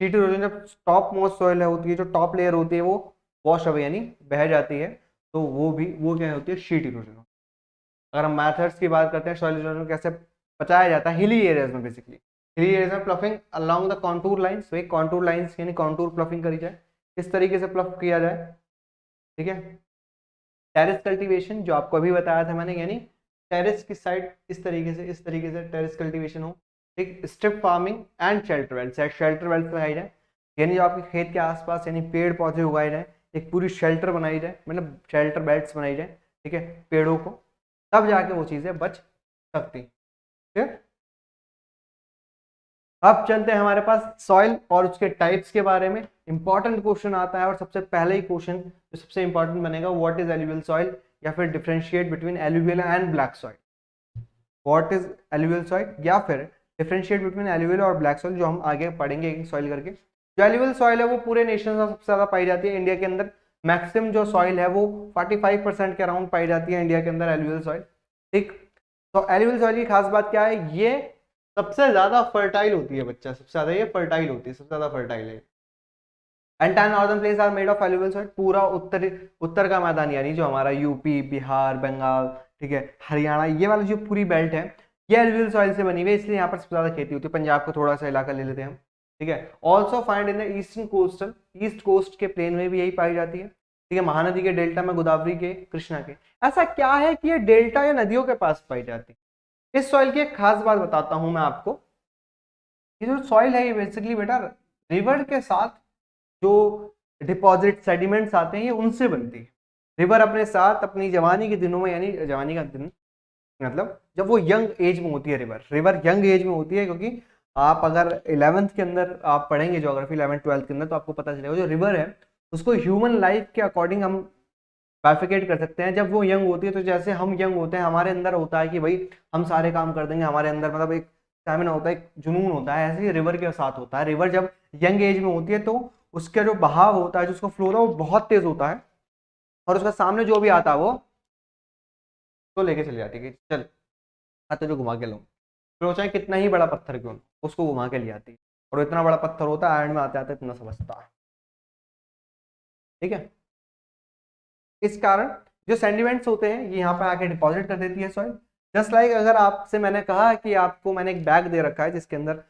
शीट इरोजन जब टॉप मोस्ट सॉइल होती है, जो टॉप लेयर होती है वो वॉश अवे यानी बह जाती है, तो वो क्या होती है, शीट इरोजन। अगर हम मैथड्स की बात करते हैं सॉइल इरोजन कैसे बचाया जाता है, हिली एरियाज में, बेसिकली हिली एरियाज में ploughing along the contour lines, तो एक कॉन्टूर लाइंस यानी कॉन्टूर प्लफिंग करी जाए, किस तरीके से प्लफ किया जाए, ठीक है। टेरेस कल्टीवेशन जो आपको अभी बताया था मैंने, यानी टेरेस की साइड इस तरीके से टेरेस कल्टीवेशन हो, ठीक। Strip farming and shelter belts, shelter belts लगाई जाए, यानी जो आपके खेत के आसपास यानी पेड़ पौधे उगाए जाए, एक पूरी शेल्टर बनाई जाए, मतलब शेल्टर बेल्ट्स बनाई जाए, ठीक है, पेड़ों को, तब जाके वो चीजें बच सकती, ठीक है। अब चलते हैं हमारे पास सॉइल और उसके टाइप्स के बारे में। इंपॉर्टेंट क्वेश्चन आता है और सबसे पहले ही क्वेश्चन जो सबसे इंपॉर्टेंट बनेगा, व्हाट इज एलुवियल सॉइल, या फिर differentiate between alluvial and black soil. What is alluvial soil या फिर डिफरेंशिएट बिटवीन एलुवियल और ब्लैक सॉइल, जो हम आगे पढ़ेंगे सॉइल करके। जो एलुवियल सॉइल है वो पूरे नेशन में सबसे ज्यादा पाई जाती है। इंडिया के अंदर मैक्सिमम जो सॉइल है वो 45% के अराउंड पाई जाती है इंडिया के अंदर एलुवियल सॉइल, ठीक। तो एलुवियल सॉइल की खास बात क्या है, ये सबसे ज्यादा फर्टाइल होती है, बच्चा सबसे ज्यादा ये फर्टाइल होती है, सबसे ज्यादा फर्टाइल है। Entire northern plains are made of alluvial soil, पूरा उत्तर का मैदान यानी जो हमारा यूपी, बिहार, बंगाल, ठीक है, हरियाणा, ये वाली जो पूरी बेल्ट है ये एलुवियल सॉइल से बनी हुई है, इसलिए यहाँ पर सबसे ज्यादा खेती होती है। पंजाब को थोड़ा सा इलाका ले लेते हैं हम, ठीक है। Also find in the eastern coastal, east coast के प्लेन में भी यही पाई जाती है, ठीक है। महानदी के डेल्टा में, गोदावरी के, कृष्णा के। ऐसा क्या है कि ये डेल्टा या नदियों के पास पाई जाती है। इस सॉइल की एक खास बात बताता हूं मैं आपको, ये जो सॉइल है ये बेसिकली बेटा रिवर के साथ जो डिपॉजिट सेडिमेंट्स आते हैं ये उनसे बनती है। रिवर अपने साथ अपनी जवानी के दिनों में, यानी जवानी का दिन मतलब जब वो यंग एज में होती है, रिवर यंग एज में होती है, क्योंकि आप अगर 11th के अंदर आप पढ़ेंगे ज्योग्राफी 11th 12th के अंदर, तो आपको पता चलेगा जो रिवर है उसको ह्यूमन लाइफ के अकॉर्डिंग हम बाइफिकेट कर सकते हैं। जब वो यंग होती है तो जैसे हम यंग होते हैं, हमारे अंदर होता है कि भाई हम सारे काम कर देंगे, हमारे अंदर मतलब एक स्टैमिना होता है, एक जुनून होता है, ऐसे ही रिवर के साथ होता है। रिवर जब यंग एज में होती है तो उसका जो बहाव होता है, जो उसका फ्लो होता है वो बहुत तेज होता है, और उसका सामने जो भी आता है वो तो लेके चली जाती है कि चल मैं तुझे घुमा के लूँ, फिर वो चाहे कितना ही बड़ा पत्थर क्यों, उसको घुमा के ले आती है। और इतना बड़ा पत्थर होता है एंड में आते आते इतना समझता है, ठीक है। इस कारण जो सेंडिमेंट्स होते हैं ये यहाँ पे आके डिपॉजिट कर देती है सॉइल। जस्ट लाइक अगर आपसे मैंने कहा कि आपको मैंने एक बैग दे रखा है जिसके अंदर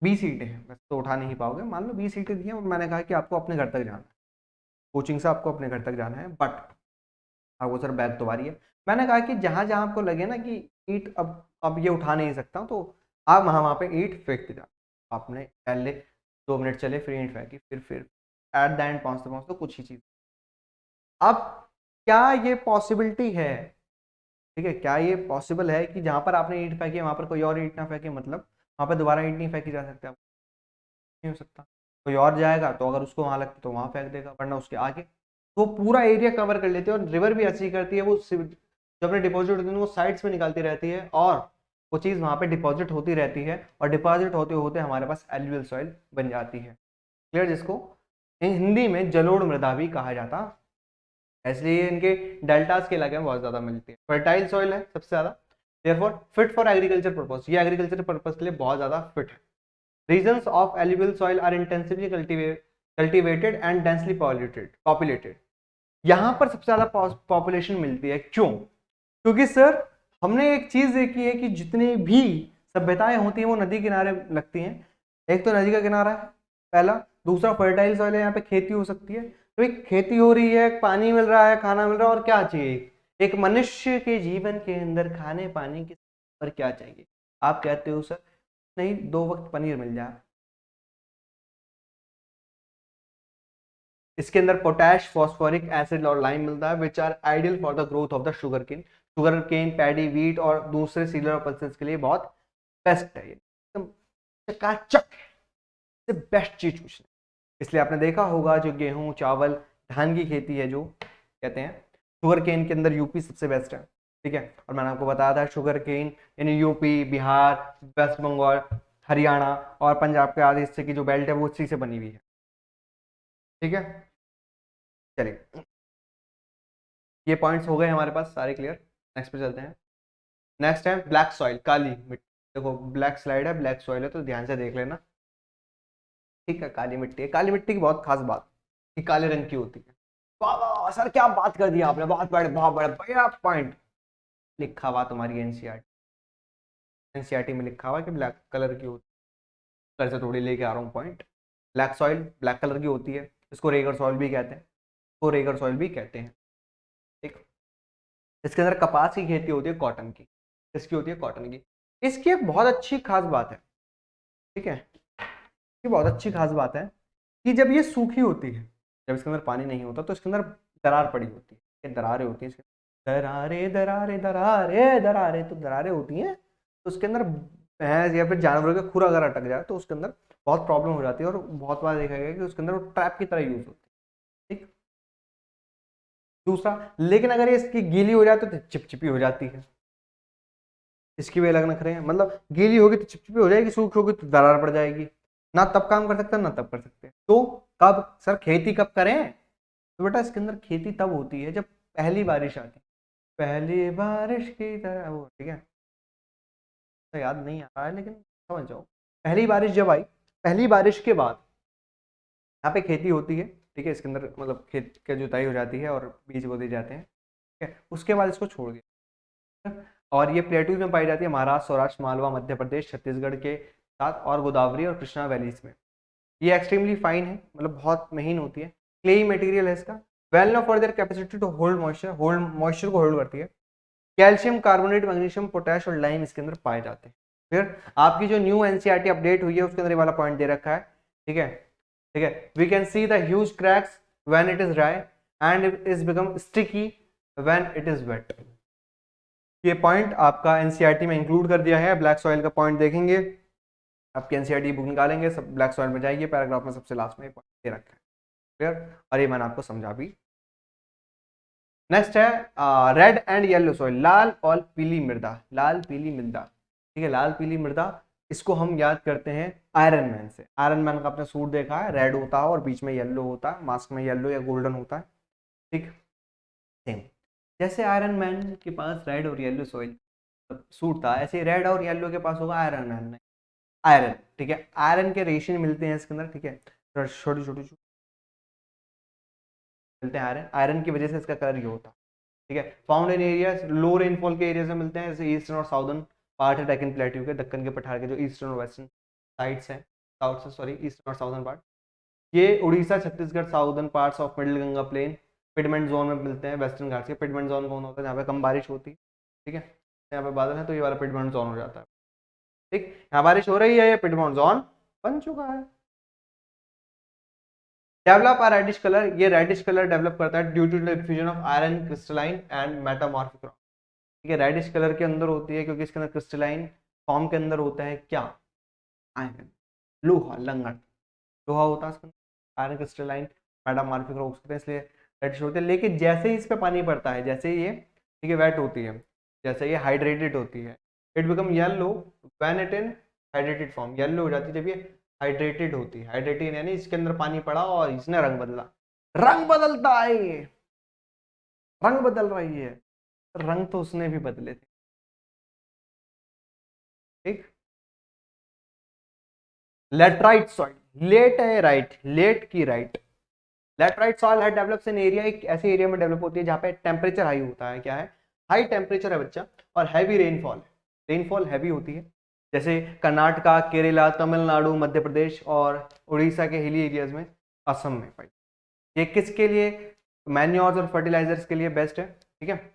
20 सीटें हैं, बस तो उठा नहीं पाओगे, मान लो 20 सीटें दी हैं और मैंने कहा कि आपको अपने घर तक जाना है, कोचिंग से आपको अपने घर तक जाना है, बट आपको सर बैग तो भारी है। मैंने कहा कि जहां जहां आपको लगे ना कि ईंट अब ये उठा नहीं सकता, तो आप वहां पे ईंट फेंकते जाओ। आपने पहले 2 मिनट चले, फिर ईंट फेंकी, फिर एट द एंड पहुंचते पहुंचते कुछ ही चीज। अब क्या ये पॉसिबिलिटी है, ठीक है, क्या ये पॉसिबल है कि जहां पर आपने ईंट फेंकी वहां पर कोई और ईंट ना फेंके, मतलब वहां पर दोबारा ईंट नहीं फेंकी जा सकती, नहीं हो सकता। कोई और जाएगा तो अगर उसको वहां लगती तो वहां फेंक देगा, वरना उसके आगे तो पूरा एरिया कवर कर लेती है। और रिवर भी ऐसी ही करती है, वो जब अपने डिपॉजिट होती है वो साइड्स में निकालती रहती है और वो चीज़ वहाँ पे डिपॉजिट होती रहती है और डिपॉजिट होते होते हमारे पास एल्यूवियल सॉइल बन जाती है। क्लियर, जिसको हिंदी में जलोढ़ मृदा भी कहा जाता है। इसलिए इनके डेल्टास के इलाके में बहुत ज़्यादा मिलती है। फर्टाइल सॉइल है सबसे ज़्यादा, therefore fit for agriculture purpose, ये एग्रीकल्चर पर्पस के लिए बहुत ज़्यादा फिट है। Regions of alluvial soil are intensively cultivated and densely populated. यहाँ पर सबसे ज़्यादा पॉपुलेशन मिलती है, क्यों? क्योंकि सर हमने एक चीज़ देखी है कि जितनी भी सभ्यताएं होती हैं वो नदी किनारे लगती हैं। एक तो नदी का किनारा है पहला, दूसरा फर्टाइल सॉइल है, यहाँ पे खेती हो सकती है। तो एक खेती हो रही है, पानी मिल रहा है, खाना मिल रहा है, और क्या चाहिए एक मनुष्य के जीवन के अंदर? खाने पानी के और क्या चाहिए? आप कहते हो सर नहीं, 2 वक्त पनीर मिल जाए। इसके अंदर पोटैश, फॉस्फोरिक एसिड और लाइम मिलता है, which are ideal for the growth of the sugar cane. Sugar cane, paddy, wheat और दूसरे सीरियल और पल्सेस के लिए बहुत बेस्ट है, एकदम चकाचक बेस्ट चीज कुछ नहीं। इसलिए आपने देखा होगा जो गेहूं, चावल, धान की खेती है, जो कहते हैं शुगर केन के अंदर यूपी सबसे बेस्ट है। ठीक है, और मैंने आपको बताया था शुगर केन यानी यूपी, बिहार, वेस्ट बंगाल, हरियाणा और पंजाब के आदि हिस्से की जो बेल्ट है वो उसी से बनी हुई है। ठीक है, चलिए ये पॉइंट्स हो गए हमारे पास सारे क्लियर। नेक्स्ट पे चलते हैं। नेक्स्ट है ब्लैक सॉइल, काली मिट्टी। देखो ब्लैक स्लाइड है, ब्लैक सॉइल है, तो ध्यान से देख लेना। ठीक है, काली मिट्टी है। काली मिट्टी की बहुत खास बात कि काले रंग की होती है। वाह वाह सर, क्या बात कर दी आपने, बहुत बड़े बढ़िया पॉइंट लिखा हुआ तुम्हारी एनसीईआरटी में लिखा हुआ कि ब्लैक कलर की होती है। कलर से थोड़ी लेके आ रहा हूँ point. Black soil black colour की होती है, इसको रेगर सॉइल भी कहते हैं, इसको रेगर सॉइल भी कहते हैं। ठीक, इसके अंदर कपास की खेती होती है, कॉटन की। इसकी होती है कॉटन की। इसकी एक बहुत अच्छी खास बात है, ठीक है, ये बहुत अच्छी खास बात है कि जब ये सूखी होती है, जब इसके अंदर पानी नहीं होता, तो इसके अंदर दरार पड़ी होती है, ये दरारें होती हैं, दरारे दरारे दरारे दरारे, तो दरारें होती हैं। तो उसके अंदर भैंस या फिर जानवरों का खुर अगर अटक जाए तो उसके अंदर बहुत प्रॉब्लम हो जाती है, और बहुत बार देखा गया कि उसके अंदर वो ट्रैप की तरह यूज होती है। ठीक, दूसरा, लेकिन अगर ये इसकी गीली हो जाए तो चिपचिपी हो जाती है। इसकी भी अलग नखरे हैं, मतलब गीली होगी तो चिपचिपी हो जाएगी, सूखी होगी तो दरार पड़ जाएगी। ना तब काम कर सकते हैं ना तब कर सकते हैं। तो कब सर खेती कब करें? तो बेटा इसके अंदर खेती तब होती है जब पहली बारिश आती है, पहली बारिश की तरह वो, ठीक है, तो याद नहीं आ रहा है लेकिन समझ जाओ। पहली बारिश जब आई, पहली बारिश के बाद यहाँ पे खेती होती है। ठीक है, इसके अंदर मतलब खेत की जुताई हो जाती है और बीज बो दिए जाते हैं। ठीक है, उसके बाद इसको छोड़ दिया, और ये प्लेटूज में पाई जाती है, महाराष्ट्र, सौराष्ट्र, मालवा, मध्य प्रदेश, छत्तीसगढ़ के साथ, और गोदावरी और कृष्णा वैलीज में। ये एक्सट्रीमली फाइन है, मतलब बहुत महीन होती है। क्लेई मटेरियल है इसका, well known for their capacity to hold moisture को होल्ड करती है। कैल्शियम कार्बोनेट, मैग्नीशियम, पोटैश और लाइम इसके अंदर पाए जाते हैं। फिर आपकी जो न्यू एनसीईआरटी अपडेट हुई है उसके अंदर ये वाला पॉइंट दे रखा है। ठीक है, ठीक है, we can see the huge cracks when it is dry and it is become sticky when it is wet. ये पॉइंट आपका एनसीईआरटी में इंक्लूड कर दिया है। ब्लैक सॉइल का पॉइंट देखेंगे, आपकी एनसीईआरटी बुक निकालेंगे, सब ब्लैक सॉइल में जाएगी, पैराग्राफ में सबसे लास्ट में पॉइंट दे रखा है। क्लियर, और ये मैंने आपको समझा भी। नेक्स्ट है रेड एंड येलो सॉइल, लाल और पीली मृदा। लाल पीली मृदा, ठीक है, लाल पीली मृदा, इसको हम याद करते हैं आयरन मैन से। आयरन मैन का आपने सूट देखा है, रेड होता है और बीच में येलो होता है, मास्क में येलो या गोल्डन होता है। ठीक, सेम जैसे आयरन मैन के पास रेड और येलो सॉइल सूट था, ऐसे रेड और येलो के पास होगा आयरन मैन में आयरन। ठीक है, आयरन के रेशन मिलते हैं इसके अंदर। ठीक है, छोटे छोटे मिलते हैं आयरन, आयरन की वजह से इसका कलर ये होता है। ठीक है, found in areas, low rainfall के एरियाज में मिलते हैं, जैसे ईस्टर्न और साउदर्न पार्ट है डेक्कन प्लेट्यू के, दक्कन के पठार के जो ईस्टर्न और वेस्टर्न साइड्स हैं, साउथ से सॉरी ईस्टर्न और साउदर्न पार्ट। ये Orissa, Chhattisgarh, southern parts of middle Ganga plain, piedmont zone में मिलते हैं। वेस्टर्न घाट्स के पिडमेंट जोन कौन होता है? जहाँ पे कम बारिश होती है। ठीक है, यहाँ पे बादल है तो ये वाला पिडमेंट जोन हो जाता है। ठीक, यहाँ बारिश हो रही है, ये पिडमेंट जोन बन चुका है। डेवलप आ रेडिश कलर, ये रेडिश कलर डेवलप करता है due to the diffusion of iron crystalline and metamorphic rock. ठीक है, रेडिश कलर के अंदर होती है क्योंकि इसके अंदर क्रिस्टलाइन फॉर्म के अंदर होता है क्या? आयरन, लोहा, लंगड़ लोहा होता है इसके अंदर, आयरन क्रिस्टलाइन मेटामॉर्फिक रॉक्स होते हैं, इसलिए रेडिश होते हैं। लेकिन जैसे ही इस पे पानी पड़ता है, जैसे ही ये ठीक है वेट होती है, जैसे ये हाइड्रेटेड होती है, it become yellow when it in hydrated form, yellow हो जाती है जब ये हाइड्रेटेड होती है। हाइड्रेटेड यानी इसके अंदर पानी पड़ा और इसने रंग बदला, रंग बदलता है ये, रंग बदल रही है, रंग तो उसने भी बदले थे। ठीक, लेटराइट सॉइल, लेट है राइट, लेट की राइट। लेटराइट सॉइल है डेवलप्स इन एरिया, एक ऐसे एरिया में डेवलप होती है जहाँ पे टेम्परेचर हाई होता है। क्या है? हाई टेम्परेचर है बच्चा, और हैवी रेनफॉल, रेनफॉल हैवी होती है। जैसे कर्नाटका, केरला, तमिलनाडु, मध्य प्रदेश और उड़ीसा के हिली एरियाज में, असम में पाई। ये किसके लिए? मैन्योर्स और फर्टिलाइजर्स के लिए बेस्ट है। ठीक है,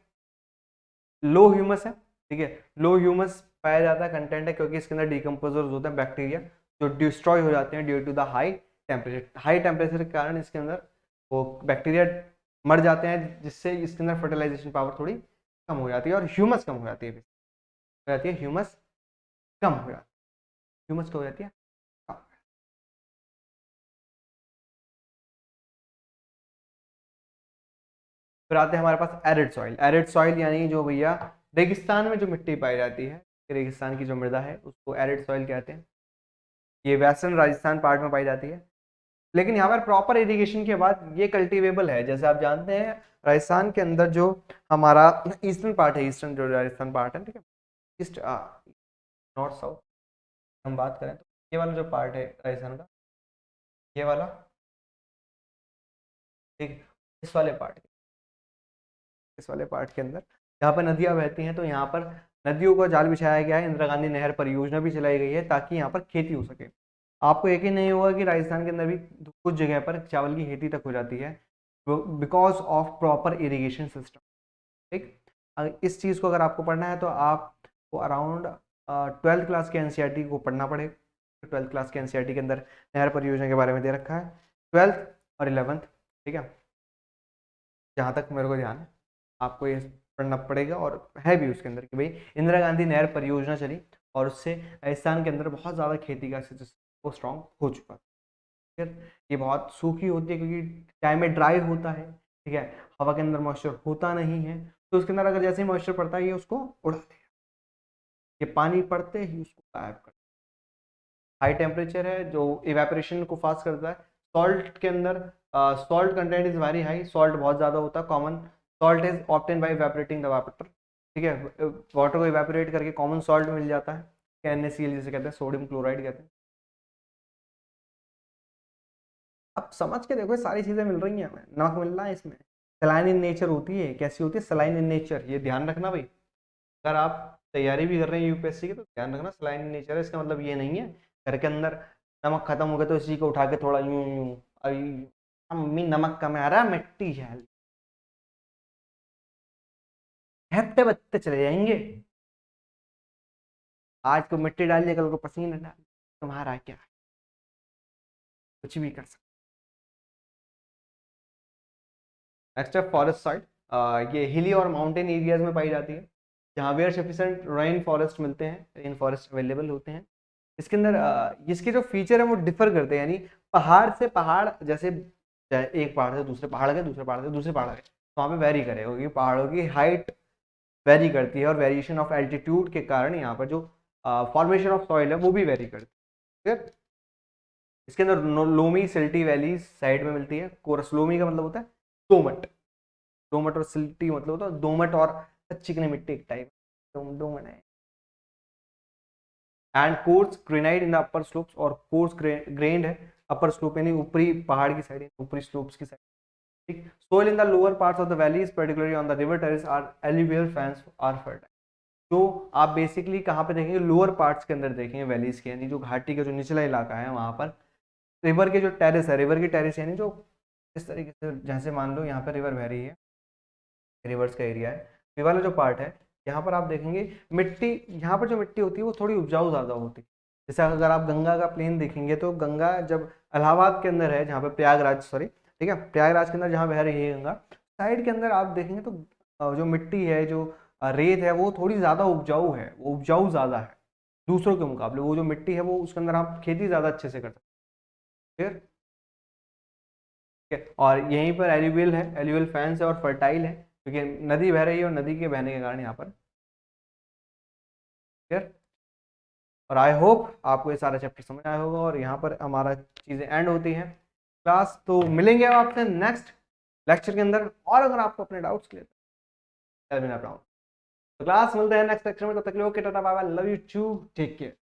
लो ह्यूमस है। ठीक है, लो ह्यूमस पाया जाता है कंटेंट है, क्योंकि इसके अंदर डिकम्पोजर्स होते हैं बैक्टीरिया जो डिस्ट्रॉय हो जाते हैं due to the high temperature. High temperature के कारण इसके अंदर वो बैक्टीरिया मर जाते हैं, जिससे इसके अंदर फर्टिलाइजेशन पावर थोड़ी कम हो जाती है और ह्यूमस कम हो जाती है। ह्यूमस कम हो जाती है, ह्यूमस कम हो जाती है। फिर आते हैं हमारे पास एरिड सॉइल। एरिड सॉइल यानी जो भैया रेगिस्तान में जो मिट्टी पाई जाती है, रेगिस्तान की जो मृदा है उसको एरिड सॉइल कहते हैं। ये वेस्टर्न राजस्थान पार्ट में पाई जाती है, लेकिन यहाँ पर प्रॉपर इरिगेशन के बाद ये कल्टीवेबल है। जैसे आप जानते हैं राजस्थान के अंदर जो हमारा ईस्टर्न पार्ट है, ईस्टर्न जो राजस्थान पार्ट है, ठीक है, ईस्ट नॉर्थ साउथ हम बात करें तो ये वाला जो पार्ट है राजस्थान का, ये वाला, ठीक, इस वाले पार्ट, इस वाले पार्ट के अंदर जहाँ पर नदियाँ बहती हैं, तो यहाँ पर नदियों का जाल बिछाया गया है। इंदिरा गांधी नहर परियोजना भी चलाई गई है ताकि यहाँ पर खेती हो सके। आपको यकीन नहीं होगा कि राजस्थान के अंदर भी कुछ जगह पर चावल की खेती तक हो जाती है because of proper irrigation system. ठीक, इस चीज़ को अगर आपको पढ़ना है तो आपको अराउंड 12th क्लास के एनसीईआरटी को पढ़ना पड़ेगा। 12th क्लास के एनसीईआरटी के अंदर नहर परियोजना के बारे में दे रखा है, 12th और 11th। ठीक है, जहाँ तक मेरे को ध्यान है आपको ये पढ़ना पड़ेगा, और है भी उसके अंदर कि भाई इंदिरा गांधी नहर परियोजना चली और उससे राजस्थान के अंदर बहुत ज़्यादा खेती का वो स्ट्रॉन्ग हो चुका। ठीक है, ये बहुत सूखी होती है क्योंकि टाइम में ड्राई होता है। ठीक है, हवा के अंदर मॉइस्चर होता नहीं है, तो उसके अंदर अगर जैसे ही मॉइस्चर पड़ता है ये उसको उड़ा देगा, ये पानी पड़ते ही उसको गायब कर। हाई टेम्परेचर है जो इवेपोरेशन को फास्ट करता है। सॉल्ट के अंदर salt content is very high, salt बहुत ज़्यादा होता है। Common salt is obtain bye evaporating the water. ठीक है, वाटर को इवेपोरेट करके कॉमन सॉल्ट मिल जाता है, NaCl जिसे कहते हैं, सोडियम क्लोराइड कहते हैं। अब समझ के देखो, सारी चीज़ें मिल रही हैं हमें, नमक मिल रहा है इसमें। सलाइन इन नेचर होती है, कैसी होती है? सलाइन इन नेचर, ये ध्यान रखना भाई। अगर आप तैयारी भी कर रहे हैं यूपीएससी की तो ध्यान रखना, सलाइन इन नेचर है, इसका मतलब ये नहीं है घर के अंदर नमक खत्म हो गया तो इसी को उठा के थोड़ा यूं यूं, मम्मी नमक कम आ रहा है, मिट्टी है, हफ्ते बत्ते चले जाएंगे। आज को मिट्टी डालिए, कल को पसीना डाल, तुम्हारा क्या, कुछ भी कर सकते। नेक्स्ट है फॉरेस्ट साइड। ये हिली और माउंटेन एरियाज में पाई जाती है, जहाँ वेयर सफिशिएंट रेन फॉरेस्ट मिलते हैं, रेन फॉरेस्ट अवेलेबल होते हैं। इसके अंदर इसके जो फीचर है वो डिफर करते हैं, यानी पहाड़ से पहाड़, जैसे एक पहाड़ से दूसरे पहाड़ गए, दूसरे पहाड़ से दूसरे पहाड़ गए, तो वहाँ पे वेरी करेगा क्योंकि पहाड़ों की हाइट वेरी करती है, और वेरिएशन ऑफ एल्टीट्यूड के कारण यहाँ पर जो फॉर्मेशन ऑफ सॉइल है वो भी वेरी करती है। इसके अंदर लोमी सिल्टी वैली साइड में मिलती है। कोरस, लोमी का मतलब होता है दोमट, दोमट और सिल्टी मतलब होता है दोमट और चिकनी मिट्टी एक टाइप, दोमट है। And course granite in the upper slopes, और कोर्स ग्रेन्ड है अपर स्लोप यानी ऊपरी पहाड़ की साइड, ऊपरी स्लोप्स की साइड। ठीक, soil in the lower parts of the valleys particularly on the river terrace are alluvial fans are fertile. तो आप बेसिकली कहाँ पे देखेंगे? लोअर पार्ट्स के अंदर देखेंगे वैलीज के, यानी जो घाटी का जो निचला इलाका है वहाँ पर रिवर के जो टेरेस है, रिवर की टेरेस यानी जो इस तरीके से, जैसे मान लो यहाँ पर रिवर बह रही है, रिवर्स का एरिया है, ये वाला जो पार्ट है यहाँ पर आप देखेंगे मिट्टी, यहाँ पर जो मिट्टी होती है वो थोड़ी उपजाऊ ज़्यादा होती है। जैसे अगर आप गंगा का प्लेन देखेंगे तो गंगा जब इलाहाबाद के अंदर है, जहाँ पे प्रयागराज, सॉरी, ठीक है, प्रयागराज के अंदर जहाँ बह रही है गंगा, साइड के अंदर आप देखेंगे तो जो मिट्टी है, जो रेत है, वो थोड़ी ज़्यादा उपजाऊ है, वो उपजाऊ ज़्यादा है दूसरों के मुकाबले। वो जो मिट्टी है वो उसके अंदर आप खेती ज़्यादा अच्छे से कर सकते हैं। ठीक है, और यहीं पर एल्यूवियल है, एल्यूवियल फैंस है और फर्टाइल है, क्योंकि नदी बह रही है और नदी के बहने के कारण यहाँ पर लेक्चर। और आई होप आपको ये सारा चैप्टर समझ आया होगा और यहाँ पर हमारा चीज़ें एंड होती हैं क्लास। तो मिलेंगे आपसे नेक्स्ट लेक्चर के अंदर, और अगर आपको अपने डाउट्स क्लियर तो क्लास मिलते हैं नेक्स्ट लेक्चर में। तब तक के लिए okay, tata bye bye, love you too, take care.